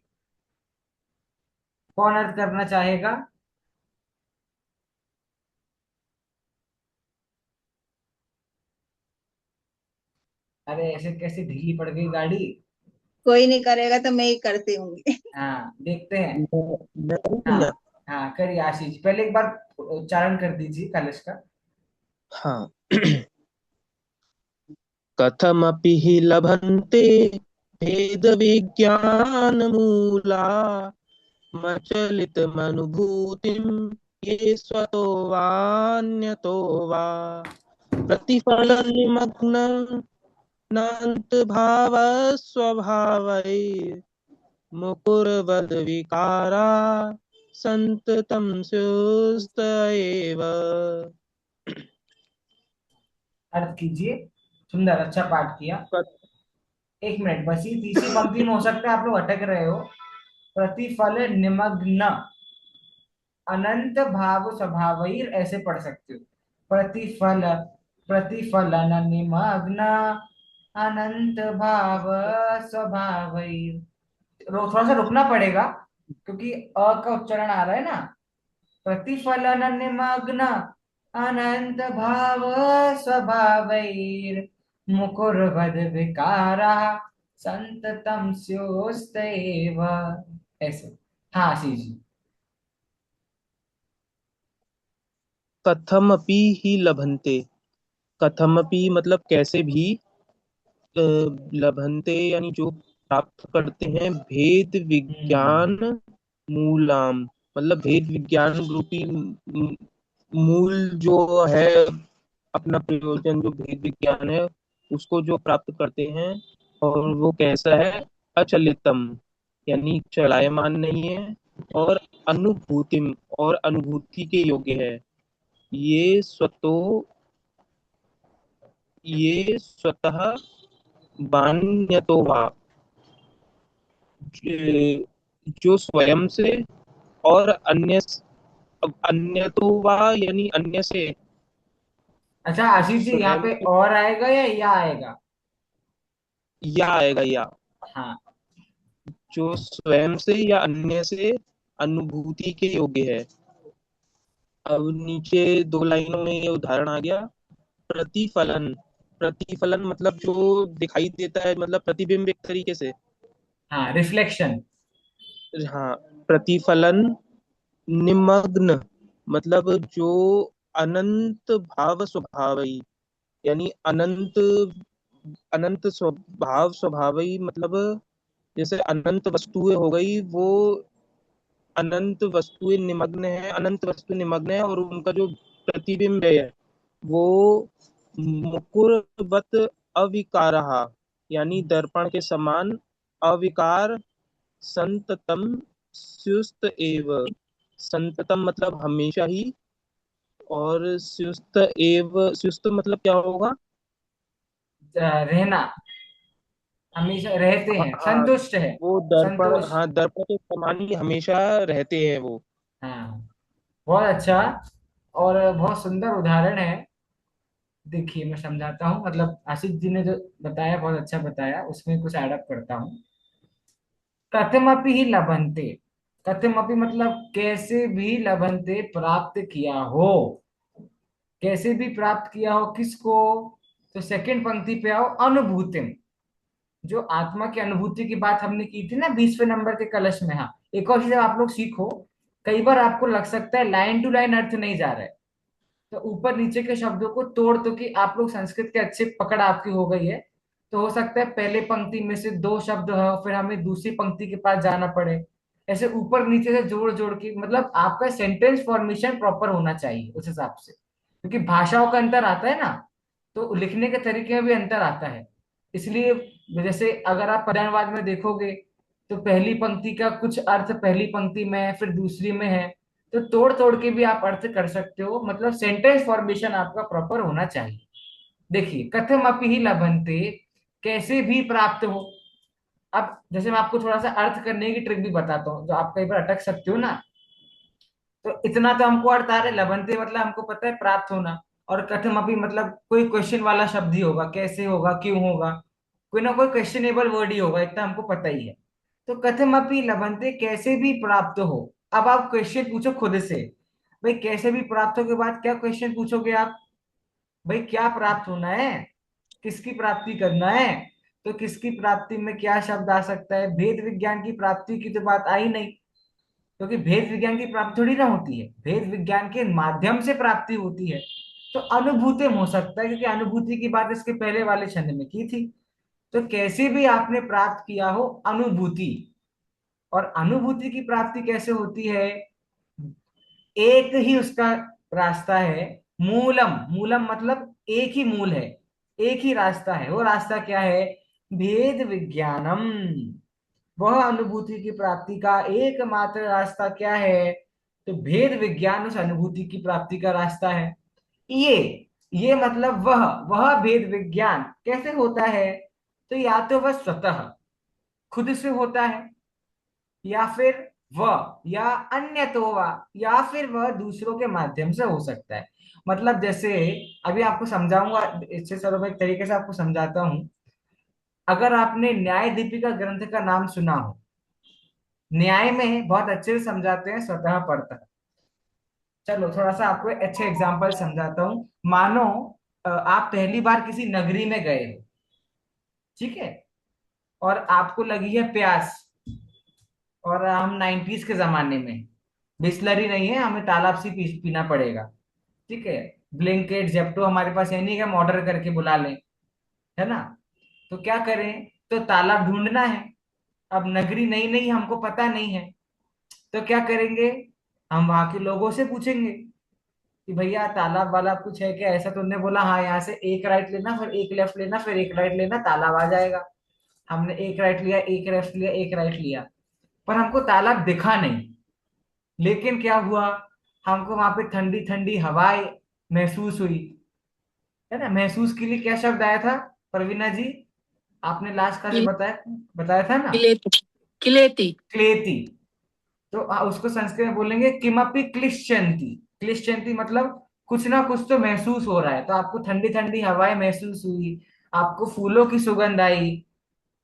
कौन अर्थ करना चाहेगा? अरे ऐसे कैसे ढीली पड़ गई गाड़ी। कोई नहीं करेगा तो मैं ही करती हूँ। हाँ देखते हैं। मैं करूं भैया? हाँ हाँ, करिए आशीष, पहले एक बार उच्चारण कर दीजिए कलश का। हाँ। कथमपि हि लभन्ते भेद विज्ञान मूला मचलितमनुभूतिं ये स्वतो वान्यतो वा प्रतिफलनिमग्नं नान्तभावस्वभावैर्मुकुर्वद्विकारा सन्ततं स्युस्त एव। अर्थ कीजिए। सुंदर, अच्छा पाठ किया। एक मिनट, बस ये तीसरी पंक्ति में हो सकता है आप लोग अटक रहे हो। प्रतिफल निमग्न, अनंत भाव स्वभावैर ऐसे पढ़ सकते हो। प्रतिफल, प्रतिफलन निमग्न, अनंत भाव स्वभावैर। थोड़ा सा रुकना पड़ेगा क्योंकि अ का उच्चारण आ रहा है ना। प्रतिफलन निमग्न, अनंत भाव स्वभावैर, मुकुर्वद विकारा संततम स्योस्तैव। ऐसे। हाँ आशीष जी। कथमपि ही लभन्ते। कथमपि मतलब कैसे भी, लभन्ते यानी जो प्राप्त करते हैं, भेद हम्म। विज्ञान मूलाम मतलब भेद विज्ञान रूपी मूल जो है, अपना प्रयोजन जो भेद विज्ञान है उसको जो प्राप्त करते हैं, और वो कैसा है? अचलितम यानी चलायमान नहीं है, और अनुभूतिम और अनुभूति के योग्य है। ये स्वतो ये स्वतः बान्यतो वा, जो स्वयं से और अन्य, अब अन्य तो वा यानी अन्य से, अच्छा आशीष जी, यहाँ स्वयं पे से और आएगा या आएगा? या आएगा या, हाँ। जो स्वयं से या अन्य से अनुभूति के योग्य है। अब नीचे दो लाइनों में ये उदाहरण आ गया। प्रतिफलन, प्रतिफलन मतलब जो दिखाई देता है, मतलब प्रतिबिंब एक तरीके से। हाँ, रिफ्लेक्शन। हाँ। प्रतिफलन निमग्न मतलब जो अनंत भाव स्वभावी, यानी अनंत, अनंत स्वभाव स्वभावी मतलब जैसे अनंत वस्तुएं हो गई, वो अनंत वस्तुएं निमग्न है, अनंत वस्तु निमग्न है, और उनका जो प्रतिबिंब है वो मुकुरवत अविकारः यानी दर्पण के समान अविकार, संततम स्युस्त एव, संततम मतलब हमेशा ही, और स्युस्त एव, स्युस्त मतलब क्या होगा? रहना, हमेशा रहते हाँ हैं, हाँ, संतुष्ट है। वो दर्पण, संतुष्ट। हाँ दर्पण के समान ही हमेशा रहते हैं वो। हाँ, बहुत अच्छा और बहुत सुंदर उदाहरण है। देखिए मैं समझाता हूँ, मतलब आशीष जी ने जो बताया बहुत अच्छा बताया, उसमें कुछ एडअप करता हूँ। कथमपि ही लभन्ते। कथमपि मतलब कैसे भी, लभन्ते प्राप्त किया हो। कैसे भी प्राप्त किया हो किसको? तो सेकंड पंक्ति पे आओ, अनुभूतिम। जो आत्मा की अनुभूति की बात हमने की थी ना 20वें नंबर के कलश में। हाँ, एक और चीज आप लोग सीखो। कई बार आपको लग सकता है लाइन टू लाइन अर्थ नहीं जा रहा है, तो ऊपर नीचे के शब्दों को तोड़ दो कि आप लोग संस्कृत के अच्छे पकड़ आपकी हो गई है। तो हो सकता है पहले पंक्ति में से दो शब्द हो, फिर हमें दूसरी पंक्ति के पास जाना पड़े। ऐसे ऊपर नीचे से जोड़ जोड़ के, मतलब आपका सेंटेंस फॉर्मेशन प्रॉपर होना चाहिए उस हिसाब से, क्योंकि भाषाओं का अंतर आता है ना, तो लिखने के तरीके में भी अंतर आता है। इसलिए जैसे अगर आप पदानुवाद में देखोगे तो पहली पंक्ति का कुछ अर्थ पहली पंक्ति में है, फिर दूसरी में है। तो तोड़ तोड़ के भी आप अर्थ कर सकते हो, मतलब सेंटेंस फॉर्मेशन आपका प्रॉपर होना चाहिए। देखिए, कथम अपि ही लभन्ते, कैसे भी प्राप्त हो। अब जैसे मैं आपको थोड़ा सा अर्थ करने की ट्रिक भी बताता हूँ, जो आप कई बार अटक सकते हो ना। तो इतना तो हमको अर्थ आ रहा है, लभंते मतलब हमको पता है प्राप्त होना, और कथमपि मतलब कोई क्वेश्चन वाला शब्द ही होगा, कैसे होगा, क्यों होगा, कोई ना कोई क्वेश्चनेबल वर्ड ही होगा, इतना हमको पता ही है। तो कथमपि लभंते, कैसे भी प्राप्त हो। अब आप क्वेश्चन पूछो खुद से, भाई कैसे भी प्राप्त हो के बाद क्या क्वेश्चन पूछोगे आप, भाई क्या प्राप्त होना है, किसकी प्राप्ति करना है। तो किसकी प्राप्ति में क्या शब्द आ सकता है, भेद विज्ञान की प्राप्ति की तो बात आई नहीं, क्योंकि भेद विज्ञान की प्राप्ति थोड़ी ना होती है, भेद विज्ञान के माध्यम से प्राप्ति होती है। तो अनुभूति हो सकता है, क्योंकि अनुभूति की बात इसके पहले वाले छंद में की थी। तो कैसे भी आपने प्राप्त किया हो अनुभूति, और अनुभूति की प्राप्ति कैसे होती है, एक ही उसका रास्ता है, मूलम, मूलम मतलब एक ही मूल है, एक ही रास्ता है। वो रास्ता क्या है, भेद विज्ञानम। वह अनुभूति की प्राप्ति का एकमात्र रास्ता क्या है, तो भेद विज्ञान उस अनुभूति की प्राप्ति का रास्ता है। ये ये मतलब वह भेद विज्ञान कैसे होता है, तो या तो वह स्वतः खुद से होता है, या फिर वह या अन्य तो वह, या फिर वह दूसरों के माध्यम से हो सकता है। मतलब जैसे अभी आपको समझाऊंगा, इससे चलो मैं एक तरीके से आपको समझाता हूं। अगर आपने न्याय दीपिका ग्रंथ का नाम सुना हो, न्याय में बहुत अच्छे से समझाते हैं स्वतः पढ़ता। चलो थोड़ा सा आपको एक अच्छे एग्जाम्पल समझाता हूँ। मानो आप पहली बार किसी नगरी में गए हो, ठीक है, और आपको लगी है प्यास, और हम 90s के जमाने में, बिस्लरी नहीं है, हमें तालाब से पीना पड़ेगा, ठीक है। ब्लिंकेट जेप्टो हमारे पास है नहीं कि हम ऑर्डर करके बुला लें, है ना। तो क्या करें, तो तालाब ढूंढना है। अब नगरी नई नई, हमको पता नहीं है, तो क्या करेंगे, हम वहां के लोगों से पूछेंगे कि भैया तालाब वाला कुछ है क्या, ऐसा। तो उन्होंने बोला हाँ, यहाँ से एक राइट लेना, फिर एक लेफ्ट लेना, फिर एक राइट लेना, तालाब आ जाएगा। हमने एक राइट लिया, एक लेफ्ट लिया, एक राइट लिया, पर हमको तालाब दिखा नहीं। लेकिन क्या हुआ, हमको वहां पे ठंडी ठंडी हवाएं महसूस हुई, है ना। महसूस के लिए क्या शब्द आया था, प्रवीणा जी, आपने लास्ट का जो किल- बताया बताया था ना, किलेती किलेती। क्लेती। तो उसको संस्कृत में बोलेंगे किमपि क्लिश्चंती। क्लिश्चंती मतलब कुछ ना कुछ तो महसूस हो रहा है। तो आपको ठंडी ठंडी हवाएं महसूस हुई, आपको फूलों की सुगंध आई,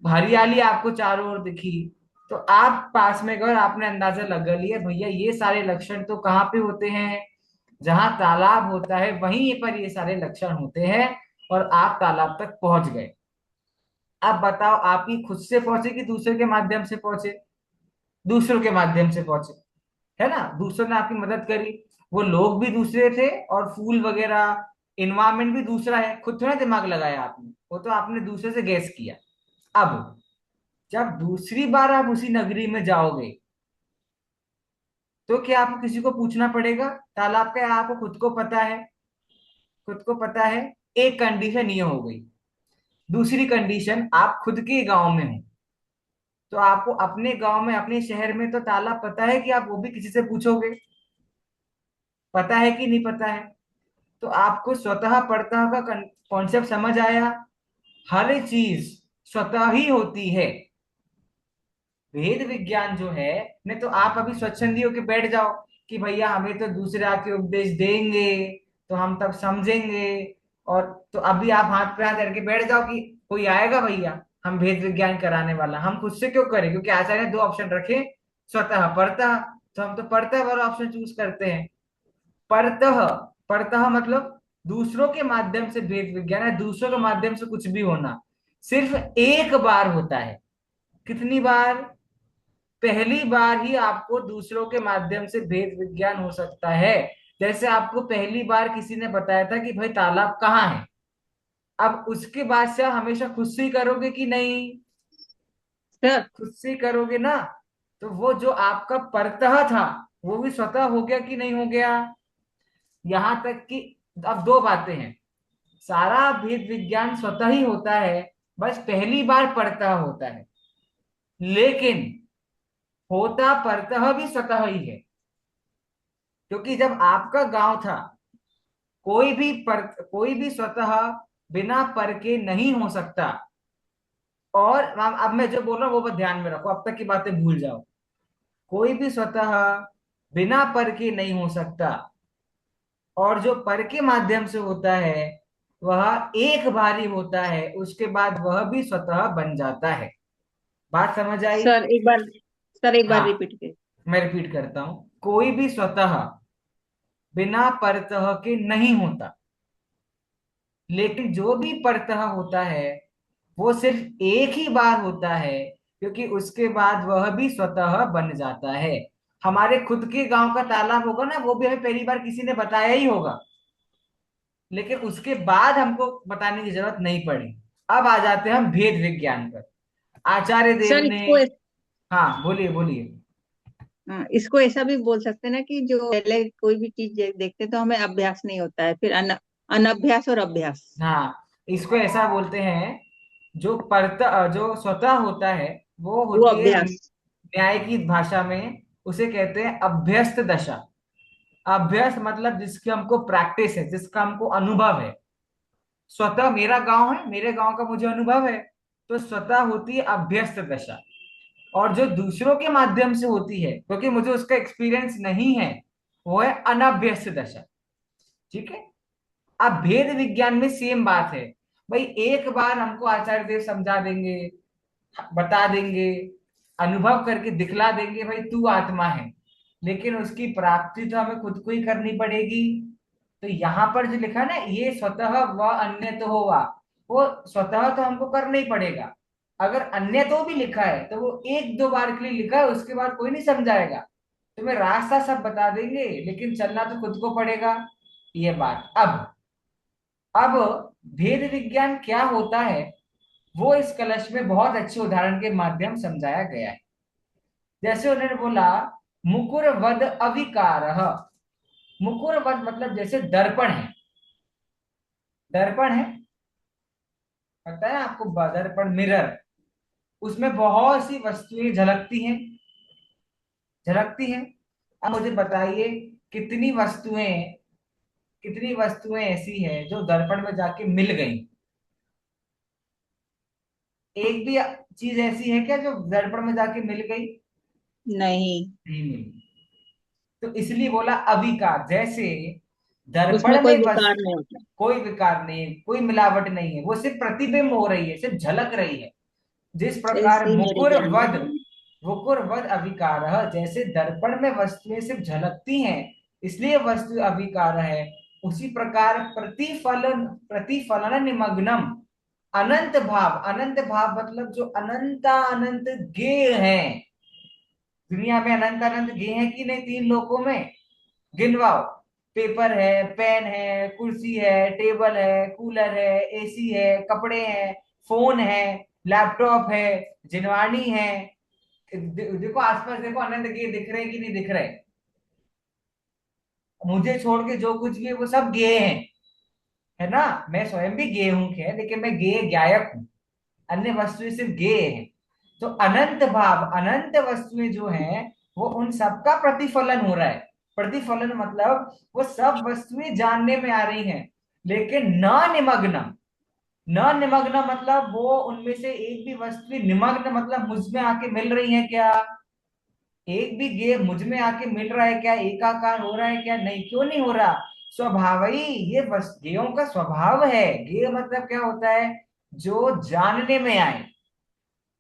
हरियाली आपको चारों ओर दिखी। तो आप पास में गए और आपने अंदाजा लगा लिया, भैया ये सारे लक्षण तो कहाँ पे होते हैं, जहां तालाब होता है वहीं पर ये सारे लक्षण होते हैं। और आप तालाब तक पहुंच गए। अब बताओ, आप ही खुद से पहुंचे कि दूसरे के माध्यम से पहुंचे, दूसरों के माध्यम से पहुंचे, है ना। दूसरों ने आपकी मदद करी, वो लोग भी दूसरे थे, और फूल वगैरह इन्वायरमेंट भी दूसरा है, खुद थोड़ा दिमाग लगाया आपने, वो तो आपने दूसरे से गैस किया। अब जब दूसरी बार आप उसी नगरी में जाओगे, तो क्या आपको किसी को पूछना पड़ेगा, तालाब का आपको खुद को पता है, खुद को पता है। एक कंडीशन ये हो गई। दूसरी कंडीशन, आप खुद के गांव में हो, तो आपको अपने गांव में, अपने शहर में तो तालाब पता है कि आप वो भी किसी से पूछोगे, पता है कि नहीं पता है। तो आपको स्वतः पड़ता का कॉन्सेप्ट समझ आया। हर चीज स्वतः ही होती है। भेद विज्ञान जो है, नहीं तो आप अभी स्वच्छंदी होके बैठ जाओ कि भैया हमें तो दूसरे आके उपदेश देंगे, तो हम तब समझेंगे। और तो अभी आप हाथ पे हाथ करके बैठ जाओ कि कोई आएगा भैया हम भेद विज्ञान कराने वाला, हम खुद से क्यों करें, क्योंकि आचार्य ने दो ऑप्शन रखे, स्वतः पढ़ता, तो हम तो पढ़ता वाला ऑप्शन चूज करते हैं। परतः, परतः मतलब दूसरों के माध्यम से भेद विज्ञान है, दूसरों के माध्यम से कुछ भी होना सिर्फ एक बार होता है। कितनी बार, पहली बार ही आपको दूसरों के माध्यम से भेद विज्ञान हो सकता है। जैसे आपको पहली बार किसी ने बताया था कि भाई तालाब कहाँ है, अब उसके बाद से आप हमेशा खुद से ही करोगे कि नहीं, सर खुद से ही करोगे ना। तो वो जो आपका परतः था, वो भी स्वतः हो गया कि नहीं हो गया। यहां तक कि अब दो बातें हैं, सारा भेद विज्ञान स्वतः ही होता है, बस पहली बार परतः होता है। लेकिन होता परतः भी स्वतः ही है, क्योंकि जब आपका गांव था, कोई भी स्वतः बिना पर के नहीं हो सकता। और अब मैं जो बोल रहा हूँ वो बस ध्यान में रखो, अब तक की बातें भूल जाओ। कोई भी स्वतः बिना पर के नहीं हो सकता, और जो पर के माध्यम से होता है वह एक बार ही होता है, उसके बाद वह भी स्वतः बन जाता है। बात समझ आई? सर एक बार, सर एक बार हाँ, रिपीट करिए। मैं रिपीट करता हूं। कोई भी स्वतः बिना परतः के नहीं होता, लेकिन जो भी परतः होता है वो सिर्फ एक ही बार होता है, क्योंकि उसके बाद वह भी स्वतः बन जाता है। हमारे खुद के गांव का तालाब होगा ना, वो भी हमें पहली बार किसी ने बताया ही होगा, लेकिन उसके बाद हमको बताने की जरूरत नहीं पड़ी। अब आ जाते हैं हम भेद विज्ञान पर। आचार्य देव सर ने, इसको, हाँ बोलिए बोलिए। हाँ, इसको ऐसा भी बोल सकते हैं ना कि जो पहले कोई भी चीज देखते हैं तो हमें अभ्यास नहीं होता है, फिर अनभ्यास और अभ्यास। हाँ, इसको ऐसा बोलते हैं, जो स्वतः होता है वो वो होती है अभ्यास। न्याय की भाषा में, उसे कहते हैं अभ्यस्त दशा। अभ्यस्त मतलब जिसकी हमको प्रैक्टिस है, जिसका हमको अनुभव है। स्वतः मेरा गांव है, मेरे गांव का मुझे अनुभव है, तो स्वतः होती है अभ्यस्त दशा। और जो दूसरों के माध्यम से होती है, क्योंकि मुझे उसका एक्सपीरियंस नहीं है, वो है अनभ्यस्त दशा। ठीक है। अब भेद विज्ञान में सेम बात है। भाई एक बार हमको आचार्य देव समझा देंगे, बता देंगे, अनुभव करके दिखला देंगे भाई तू आत्मा है, लेकिन उसकी प्राप्ति तो हमें खुद को ही करनी पड़ेगी। तो यहाँ पर जो लिखा ना, ये स्वतः व अन्य तो होगा, वो स्वतः तो हमको करना ही पड़ेगा। अगर अन्य तो भी लिखा है तो वो एक दो बार के लिए लिखा है, उसके बाद कोई नहीं समझाएगा। तुम्हें रास्ता सब बता देंगे, लेकिन चलना तो खुद को पड़ेगा। ये बात। अब भेद विज्ञान क्या होता है वो इस कलश में बहुत अच्छे उदाहरण के माध्यम समझाया गया है। जैसे उन्होंने बोला, मुकुर वद अविकार। मुकुर वद मतलब जैसे दर्पण है, दर्पण है, पता है आपको, दर्पण मिरर, उसमें बहुत सी वस्तुएं झलकती हैं, झलकती हैं। अब मुझे बताइए, कितनी वस्तुएं कितनी वस्तुएं ऐसी हैं जो दर्पण में जाके मिल गई? एक भी चीज ऐसी है क्या जो दर्पण में जाके मिल गई? नहीं, नहीं मिली। तो इसलिए बोला अविकार, जैसे उसमें दर्पण कोई में बस विकार नहीं होता। कोई विकार नहीं है, कोई मिलावट नहीं है, वो सिर्फ प्रतिबिंब हो रही है, सिर्फ झलक रही है। जिस प्रकार ऐसे ही मेरे ज्ञान में। मुकुर वद अविकार, जैसे दर्पण में वस्तुएं सिर्फ झलकती हैं, इसलिए वस्तु अविकार है। उसी प्रकार प्रतिफलन निमग्नम, अनंत भाव मतलब जो अनंत गेय हैं। दुनिया में अनंत अनंत गेय हैं कि नहीं, तीन लोकों में? गिनवाओ। पेपर है, पेन है, कुर्सी है, टेबल है, कूलर है, एसी है, कपड़े हैं, फोन है, लैपटॉप है, जिनवानी है। देखो आसपास, देखो अनंत गे दिख रहे हैं कि नहीं दिख रहे? मुझे छोड़ के जो कुछ भी है वो सब गे हैं, है ना? मैं स्वयं भी गे हूं, क्या, लेकिन मैं गे गायक हूं, अन्य वस्तुएं सिर्फ गे हैं। तो अनंत भाव, अनंत वस्तुएं जो हैं वो उन सबका प्रतिफलन हो रहा है। प्रतिफलन मतलब वो सब वस्तुएं जानने में आ रही हैं, लेकिन न निमग्नम। न निमग्न मतलब वो उनमें से एक भी वस्तु निमग्न मतलब मुझ में आके मिल रही है क्या? एक भी गे मुझ में आके मिल रहा है क्या, एकाकार हो रहा है क्या? नहीं, क्यों नहीं हो रहा? स्वभाव ही, ये बस गेयों का स्वभाव है। गे मतलब क्या होता है? जो जानने में आए,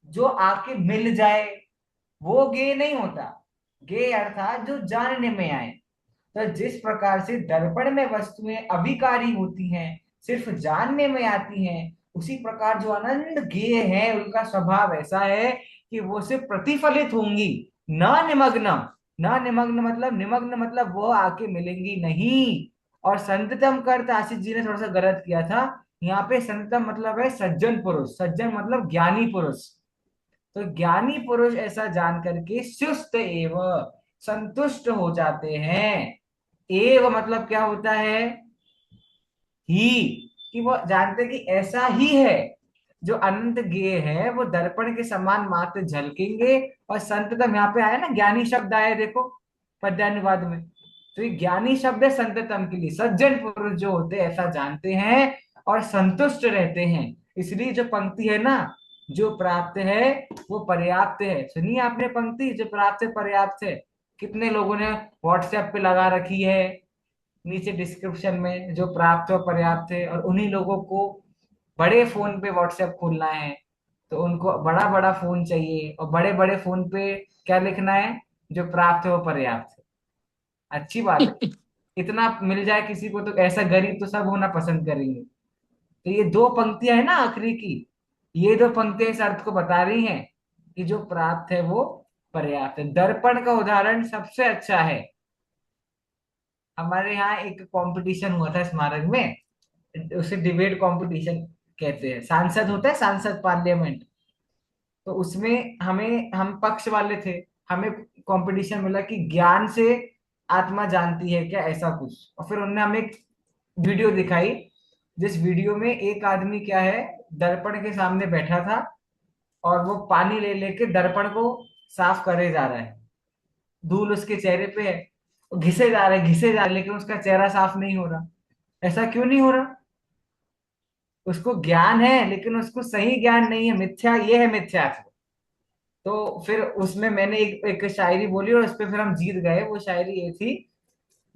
जो आके मिल जाए, वो गे नहीं होता। गे अर्थात जो जानने में आए। तो जिस प्रकार से दर्पण में वस्तुएं अविकारी होती हैं, सिर्फ जानने में आती हैं, उसी प्रकार जो अनंत गेय है उनका स्वभाव ऐसा है कि वो सिर्फ प्रतिफलित होंगी, न निमग्नम। न निमग्न मतलब, निमग्न मतलब वो आके मिलेंगी नहीं। और संततम का अर्थ आशीष जी ने थोड़ा सा गलत किया था। यहाँ पे संततम मतलब है सज्जन पुरुष, सज्जन मतलब ज्ञानी पुरुष। तो ज्ञानी पुरुष ऐसा जान करके सुस्त एव, संतुष्ट हो जाते हैं। एव मतलब क्या होता है? ही, कि वो जानते कि ऐसा ही है। जो अनंत गेय है वो दर्पण के समान मात्र झलकेंगे। और संततम यहाँ पे आया ना, ज्ञानी शब्द आया, देखो पद्यानुवाद में। तो ये ज्ञानी शब्द है संततम के लिए, सज्जन पुरुष जो होते हैं ऐसा जानते हैं और संतुष्ट रहते हैं। इसलिए जो पंक्ति है ना, जो प्राप्त है वो पर्याप्त है। सुनिए आपने पंक्ति, जो प्राप्त है पर्याप्त है। कितने लोगों ने व्हाट्सएप पे लगा रखी है नीचे डिस्क्रिप्शन में, जो प्राप्त और पर्याप्त है, और उन्हीं लोगों को बड़े फोन पे व्हाट्सएप खोलना है तो उनको बड़ा बड़ा फोन चाहिए, और बड़े बड़े फोन पे क्या लिखना है, जो प्राप्त है वो पर्याप्त है। अच्छी बात है, इतना मिल जाए किसी को तो ऐसा गरीब तो सब होना पसंद करेंगे। तो ये दो पंक्तियां है ना आखिरी की, ये दो पंक्तियां इस अर्थ को बता रही हैं कि जो प्राप्त है वो पर्याप्त है। दर्पण का उदाहरण सबसे अच्छा है। हमारे यहाँ एक कंपटीशन हुआ था स्मारक में, उसे डिबेट कंपटीशन कहते हैं। सांसद होता है, सांसद पार्लियामेंट। तो उसमें हम पक्ष वाले थे। हमें कंपटीशन मिला कि ज्ञान से आत्मा जानती है क्या, ऐसा कुछ। और फिर उन्होंने हमें एक वीडियो दिखाई, जिस वीडियो में एक आदमी क्या है, दर्पण के सामने बैठा था और वो पानी ले लेके दर्पण को साफ करे जा रहा है। धूल उसके चेहरे पे है, वो घिसे जा रहा है, घिसे जा रहा है, लेकिन उसका चेहरा साफ नहीं हो रहा। ऐसा क्यों नहीं हो रहा? उसको ज्ञान है लेकिन उसको सही ज्ञान नहीं है, मिथ्या, ये है मिथ्यात्व। तो फिर उसमें मैंने एक शायरी बोली और उस पे फिर हम जीत गए। वो शायरी ये थी,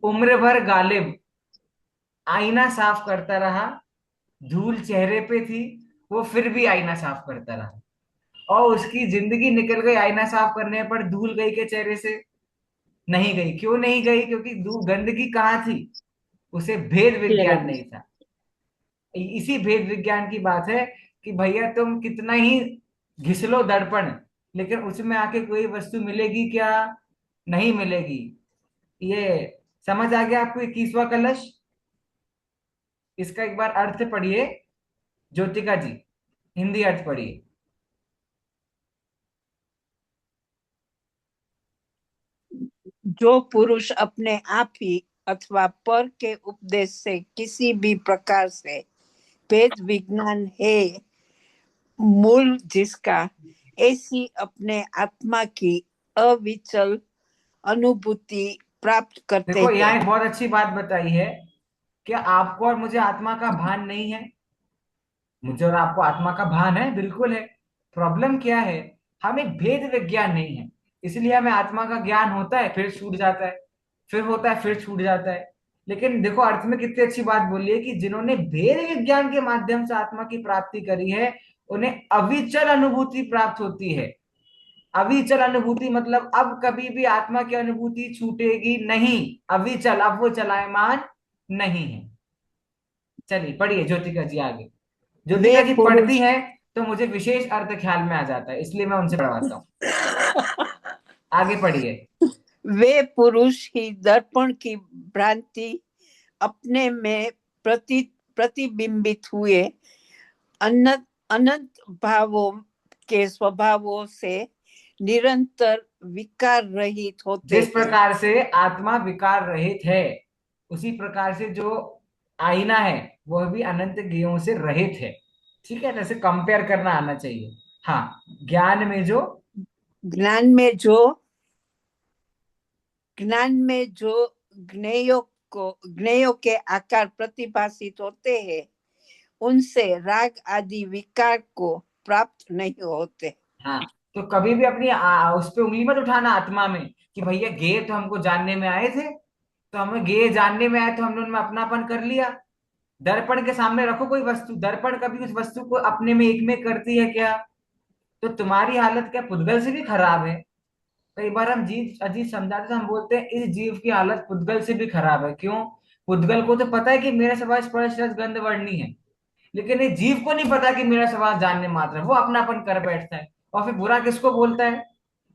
उम्र भर गालिब आईना साफ करता रहा, धूल चेहरे पे थी वो फिर भी आईना साफ करता रहा। और उसकी जिंदगी निकल गई आईना साफ करने पर, धूल गई के चेहरे से? नहीं गई। क्यों नहीं गई? क्योंकि गंदगी कहाँ थी? उसे भेद चेहरे विज्ञान में। नहीं था। इसी भेद विज्ञान की बात है कि भैया तुम कितना ही घिस लो दर्पण, लेकिन उसमें आके कोई वस्तु मिलेगी क्या? नहीं मिलेगी। ये समझ आ गया आपको? 21वां कलश, इसका एक बार अर्थ पढ़िए ज्योतिका जी, हिंदी अर्थ पढ़िए। जो पुरुष अपने आप ही अथवा पर के उपदेश से किसी भी प्रकार से भेद विज्ञान है मूल जिसका, ऐसी अपने आत्मा की अविचल अनुभूति प्राप्त करते देखो हैं। यहाँ एक बहुत अच्छी बात बताई है, क्या आपको और मुझे आत्मा का भान नहीं है? मुझे और आपको आत्मा का भान है, बिल्कुल है। प्रॉब्लम क्या है, हमें भेद विज्ञान नहीं है। इसलिए हमें आत्मा का ज्ञान होता है फिर छूट जाता है, फिर होता है फिर छूट जाता है। लेकिन देखो अर्थ में कितनी अच्छी बात बोली है कि जिन्होंने भेद विज्ञान के माध्यम से आत्मा की प्राप्ति करी है, उन्हें अविचल अनुभूति प्राप्त होती है। अविचल अनुभूति मतलब अब कभी भी आत्मा की अनुभूति छूटेगी नहीं। अविचल, अब वो चलायमान नहीं है। चलिए पढ़िए ज्योतिका जी आगे। वे ज्योतिका जी पढ़ती पुरुष हैं तो मुझे विशेष अर्थ ख्याल में आ जाता है, इसलिए मैं उनसे पढ़वाता हूँ। आगे पढ़िए। वे पुरुष ही दर्पण की भ्रांति अपने में प्रतिबिंबित हुए अनंत अनंत भावों के स्वभावों से निरंतर विकार रहित होते जिस हैं। प्रकार से आत्मा विकार रहित है, उसी प्रकार से जो आईना है वह भी अनंत ज्ञों से रहित है। ठीक है, जैसे कंपेयर करना आना चाहिए। हाँ, ज्ञान में जो ज्ञान में जो ज्ञान में जो ज्ञेयों के आकार प्रतिभासित होते हैं, उनसे राग आदि विकार को प्राप्त नहीं होते। हाँ, तो कभी भी अपनी उस पे उंगली मत उठाना आत्मा में कि भैया गे तो हमको जानने में आए थे, तो हमें गे जानने में आए तो हमने उनमें अपनापन कर लिया। दर्पण के सामने रखो कोई वस्तु, दर्पण कभी उस वस्तु को अपने में एक में करती है क्या? तो तुम्हारी हालत क्या पुद्गल से भी खराब है? कई बार हम जीव अजीब समझाते तो हम बोलते हैं इस जीव की हालत पुद्गल से भी खराब है। क्यों? पुद्गल को तो पता है कि मेरा स्वभाव स्पर्श रस गंध वर्णी है, लेकिन ये जीव को नहीं पता कि मेरा स्वभाव जानने मात्र है। वो अपनापन कर बैठता है और फिर बुरा किसको बोलता है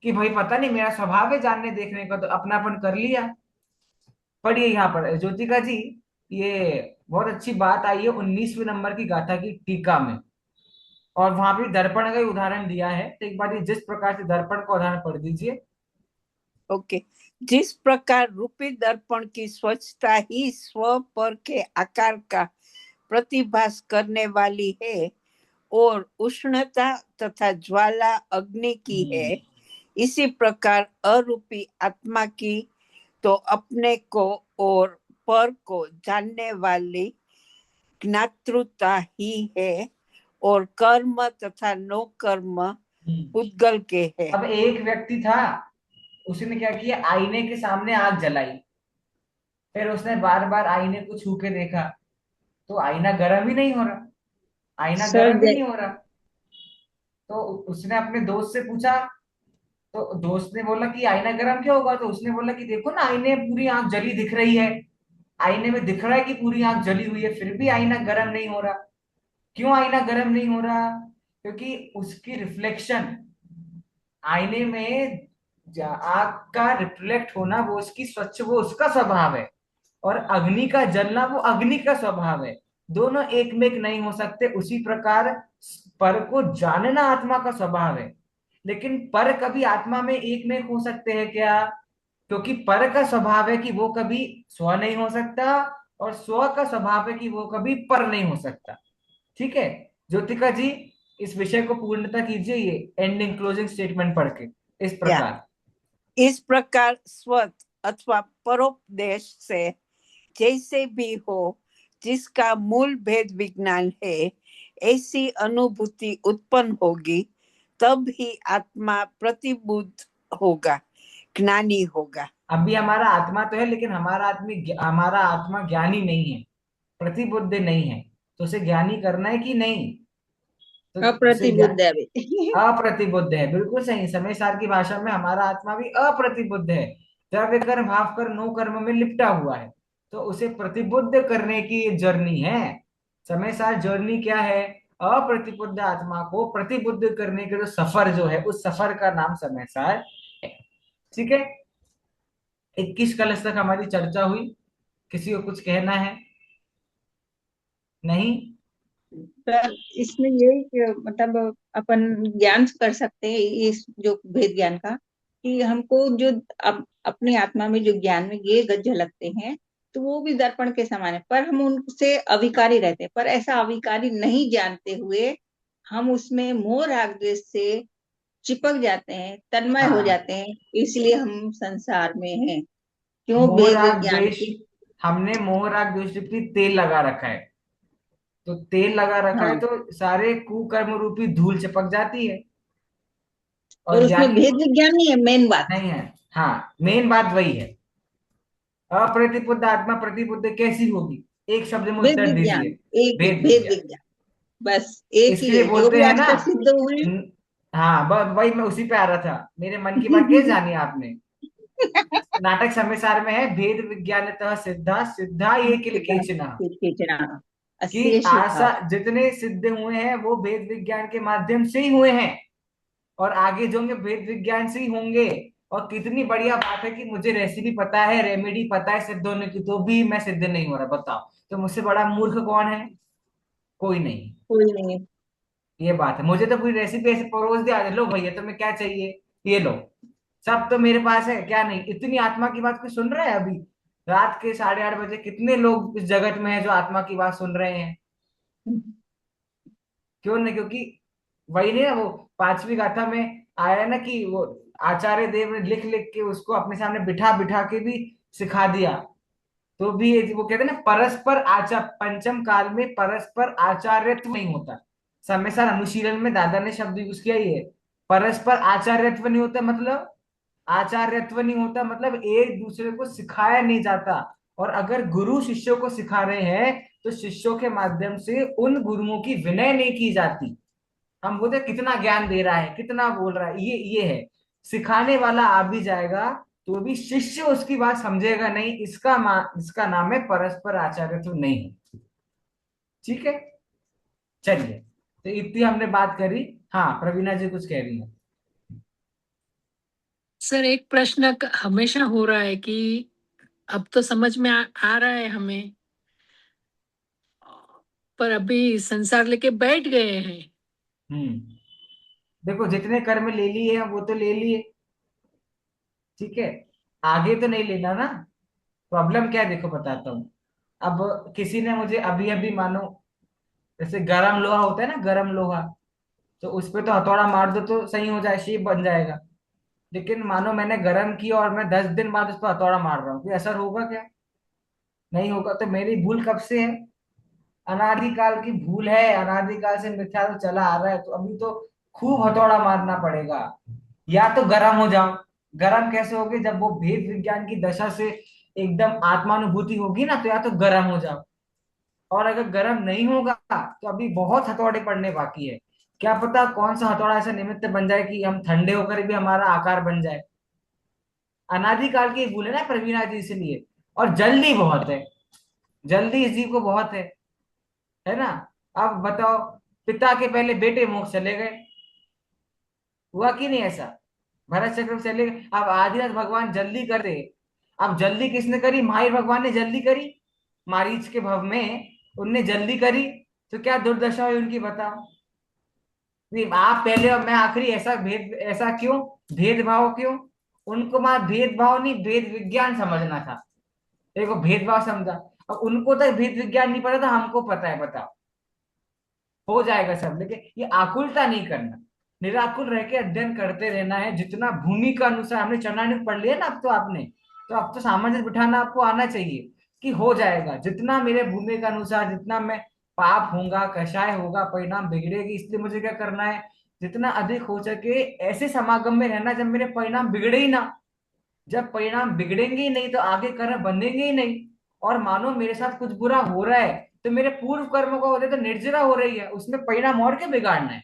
कि भाई पता नहीं मेरा स्वभाव है जानने देखने का, तो अपनापन कर लिया। पढ़िए यहाँ पर ज्योतिका जी, ये बहुत अच्छी बात आई है 19वें नंबर की गाथा की टीका में, और वहां भी दर्पण का ही उदाहरण दिया है। तो एक बार ये जिस प्रकार से दर्पण का उदाहरण पढ़ दीजिए। ओके। जिस प्रकार रूपी दर्पण की स्वच्छता ही स्व पर के आकार का प्रतिभास करने वाली है और उष्णता तथा ज्वाला अग्नि की है, इसी प्रकार अरूपी आत्मा की तो अपने को और पर को जानने वाली ज्ञातृता ही है और कर्म तथा नो कर्म पुद्गल के है। अब एक व्यक्ति था, उसने क्या किया, आईने के सामने आग जलाई, फिर उसने बार बार आईने को छू के देखा, तो आईना गर्म ही नहीं हो रहा, आईना सर गर्म ही नहीं हो रहा। तो उसने अपने दोस्त से पूछा, तो दोस्त ने बोला कि आईना गर्म क्यों होगा, तो उसने बोला कि देखो ना, आईने पूरी आंख जली दिख रही है, आईने में दिख रहा है कि पूरी आंख जली हुई है, फिर भी आईना गर्म नहीं हो रहा। क्यों आईना गर्म नहीं हो रहा? क्योंकि उसकी रिफ्लेक्शन आईने में, आग का रिफ्लेक्ट होना वो उसकी स्वच्छ, वो उसका स्वभाव है, और अग्नि का जलना वो अग्नि का स्वभाव है। दोनों एक में एक नहीं हो सकते। उसी प्रकार पर को जानना आत्मा का स्वभाव है, लेकिन पर कभी आत्मा में एक में एक हो सकते हैं क्या? क्योंकि पर का स्वभाव है कि वो कभी स्व नहीं हो सकता, और स्व का स्वभाव है कि वो कभी पर नहीं हो सकता। ठीक है ज्योतिका जी, इस विषय को पूर्णता कीजिए, ये एंडिंग क्लोजिंग स्टेटमेंट पढ़ के इस या प्रकार। इस प्रकार स्वत अथवा परोपदेश से जैसे भी हो, जिसका मूल भेद विज्ञान है, ऐसी अनुभूति उत्पन्न होगी, तब ही आत्मा प्रतिबुद्ध होगा, ज्ञानी होगा। अभी हमारा आत्मा तो है, लेकिन हमारा आत्मा ज्ञानी नहीं है, प्रतिबुद्ध नहीं है। तो उसे ज्ञानी करना है कि नहीं? तो उसे अप्रतिबुद्ध है अभी। अप्रतिबुद्ध है, बिल्कुल सही। समय सार की भाषा में हमारा आत्मा भी अप्रतिबुद्ध है, द्रव्य कर्म भाव कर्म नो कर्म में लिपटा हुआ है। तो उसे प्रतिबुद्ध करने की जर्नी है। समय सार जर्नी क्या है? अप्रतिबुद्ध आत्मा को प्रतिबुद्ध करने के जो सफर जो है, उस सफर का नाम समय सार है। ठीक है, 21 कलश तक हमारी चर्चा हुई। किसी को कुछ कहना है? नहीं? सर इसमें यही कि मतलब अपन ज्ञान कर सकते हैं इस जो भेद ज्ञान का, कि हमको जो अपनी आत्मा में जो ज्ञान में ये झलकते हैं, तो वो भी दर्पण के समान है, पर हम उनसे अविकारी रहते हैं। पर ऐसा अविकारी नहीं जानते हुए हम उसमें मोह राग द्वेष से चिपक जाते हैं, तन्मय हो हाँ, जाते हैं, इसलिए हम संसार में हैं। क्यों? मोह भेद राग ज्ञान द्वेष, की। हमने मोह राग द्वेष रूपी तेल लगा रखा है। तो तेल लगा रखा है हाँ, तो सारे कुकर्म रूपी धूल चिपक जाती है। और और उसमें ज्ञानी भेद विज्ञान नहीं है मेन बात। नहीं है। हाँ, मेन बात वही है। अप्रतिबुद्ध आत्मा प्रतिबुद्ध कैसी होगी? एक शब्द में भेद उत्तर विज्ञान, दीजिए। एक ही भेद भेद विज्ञान। विज्ञान, बस एक ही इसलिए है जो बोलते भी हैं आज ना, तक सिद्ध हुए हैं। न- हाँ, वही मैं उसी पे आ रहा था। मेरे मन की बात कैसे जानी आपने? नाटक समय सार में है, भेद विज्ञानतः सिद्धा सिद्धा ये किल केचना, खींचना, कि अशेष आशा भाव। जितने सिद्ध हुए हैं वो भेद विज्ञान के माध्यम से ही हुए हैं, और आगे जो होंगे भेद विज्ञान से ही होंगे। और कितनी बढ़िया बात है कि मुझे रेसिपी पता है, रेमेडी पता है सिद्ध होने की, तो भी मैं सिद्ध नहीं हो रहा। बताओ, तो मुझसे बड़ा मूर्ख कौन है? कोई नहीं। कोई नहीं। ये बात है, मुझे तो पूरी रेसिपी ऐसे परोस दिया, लो भैया तुम्हें क्या चाहिए, ये लो, सब तो मेरे पास है, क्या नहीं? इतनी आत्मा की बात कोई सुन रहा है अभी? रात के 8:30 बजे कितने लोग इस जगत में है जो आत्मा की बात सुन रहे हैं? क्यों नहीं? क्योंकि वही नहीं है, वो पांचवी गाथा में आया ना कि वो आचार्य देव ने लिख लिख के उसको अपने सामने बिठा बिठा के भी सिखा दिया। तो भी वो कहते हैं ना, परस्पर आचार, पंचम काल में परस्पर आचार्यत्व नहीं होता। समय सार अनुशीलन में दादा ने शब्द यूज किया ही है, परस्पर आचार्यत्व नहीं होता, मतलब आचार्यत्व नहीं होता मतलब एक दूसरे को सिखाया नहीं जाता। और अगर गुरु शिष्यों को सिखा रहे हैं, तो शिष्यों के माध्यम से उन गुरुओं की विनय नहीं की जाती। हम बोलते हैं, कितना ज्ञान दे रहा है, कितना बोल रहा है, ये है। सिखाने वाला आ भी जाएगा, तो भी शिष्य उसकी बात समझेगा नहीं। इसका नाम है परस्पर आचार्यत्व नहीं है। ठीक है, चलिए, तो इतनी हमने बात करी। हाँ, प्रवीणा जी कुछ कह रही है। सर एक प्रश्न हमेशा हो रहा है कि अब तो समझ में आ रहा है हमें, पर अभी संसार लेके बैठ गए हैं। हम्म, देखो, जितने कर्म ले लिए हैं वो तो ले लिए, ठीक है, आगे तो नहीं लेना ना। प्रॉब्लम क्या है, देखो बताता हूँ। अब किसी ने मुझे अभी अभी, मानो जैसे गरम लोहा होता है ना, गरम लोहा, तो उस पे तो हथौड़ा मार दो तो सही हो जाए, शेप बन जाएगा। लेकिन मानो मैंने गरम किया और मैं 10 दिन बाद उस पर हथौड़ा मार रहा हूँ, कोई असर होगा क्या? नहीं होगा। तो मेरी भूल कब से है? अनादिकाल की भूल है, अनादिकाल से मिथ्या तो चला आ रहा है, तो अभी तो खूब हथौड़ा मारना पड़ेगा। या तो गर्म हो जाओ। गर्म कैसे होगे? जब वो भेद विज्ञान की दशा से एकदम आत्मानुभूति होगी ना, तो या तो गर्म हो जाओ। और अगर गर्म नहीं होगा तो अभी बहुत हथौड़े पड़ने बाकी है। क्या पता कौन सा हथौड़ा ऐसा निमित्त बन जाए कि हम ठंडे होकर भी हमारा आकार बन जाए। अनादिकाल की भूल है ना प्रवीणा जी, इसलिए। और जल्दी बहुत है, जल्दी इस जीव को बहुत है ना। अब बताओ, पिता के पहले बेटे मोक्ष चले गए, हुआ कि नहीं ऐसा? भरत चक्र में चले गए। अब आदिनाथ भगवान जल्दी कर दे। अब जल्दी किसने करी? महावीर भगवान ने जल्दी करी, मारीच के भव में उनने जल्दी करी। तो क्या दुर्दशा हुई उनकी, बताओ। नहीं, आप पहले और मैं आखिरी, ऐसा भेद, ऐसा क्यों? भेदभाव क्यों? उनको वहां भेदभाव नहीं, भेद विज्ञान समझना था। देखो, भेदभाव समझा। अब उनको तो भेद विज्ञान नहीं पता था, हमको पता है, बताओ। हो जाएगा सब, लेकिन ये आकुलता नहीं करना। निराकुल रह के अध्ययन करते रहना है, जितना भूमि का अनुसार। हमने चरणामृत पढ़ लिया ना अब तो आपने, तो अब तो सामंजस्य बिठाना आपको आना चाहिए कि हो जाएगा। जितना मेरे भूमि का अनुसार, जितना मैं पाप होगा, कषाय होगा, परिणाम बिगड़ेगी, इसलिए मुझे क्या करना है? जितना अधिक हो सके ऐसे समागम में रहना जब मेरे परिणाम बिगड़े ही ना। जब परिणाम बिगड़ेंगे ही नहीं तो आगे कर्म बनेंगे ही नहीं। और मानो मेरे साथ कुछ बुरा हो रहा है, तो मेरे पूर्व कर्मों का होता है, तो निर्जरा हो रही है, उसमें परिणाम और क्या बिगाड़ना है?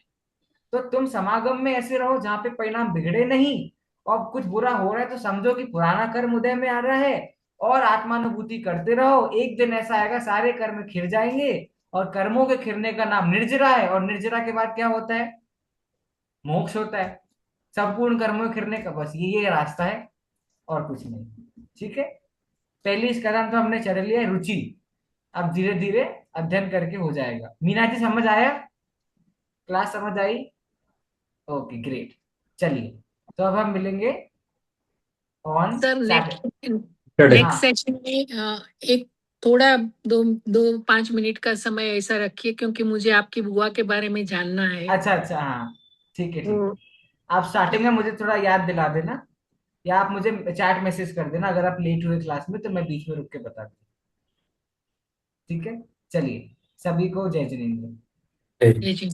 तो तुम समागम में ऐसे रहो जहां पे परिणाम बिगड़े नहीं। और कुछ बुरा हो रहा है तो समझो कि पुराना कर्म उदय में आ रहा है, और आत्मानुभूति करते रहो। एक दिन ऐसा आएगा सारे कर्म खिर जाएंगे, और कर्मों के खिरने का नाम निर्जरा है। और निर्जरा के बाद क्या होता है? मोक्ष होता है। संपूर्ण कर्मों के खिरने का बस ये रास्ता है, और कुछ नहीं। ठीक है, पहली इस कदम तो हमने चल लिया है, रुचि। अब धीरे धीरे अध्ययन करके हो जाएगा। मीना जी, समझ आया? क्लास समझ आई? Okay, great. चलिए, तो अब हम मिलेंगे ऑन सर सैटरडे। नेक्स्ट हाँ, सेशन में एक थोड़ा दो दो 5 मिनट का समय ऐसा रखिए, क्योंकि मुझे आपकी बुआ के बारे में जानना है। अच्छा अच्छा, हाँ, ठीक है ठीक है। तो आप स्टार्टिंग में मुझे थोड़ा याद दिला देना, या आप मुझे चैट मैसेज कर देना अगर आप लेट हुए क्लास में, तो मैं बीच में रुक के बता दूँ। ठीक है, चलिए, सभी को जय जिनेन्द्र। ये जी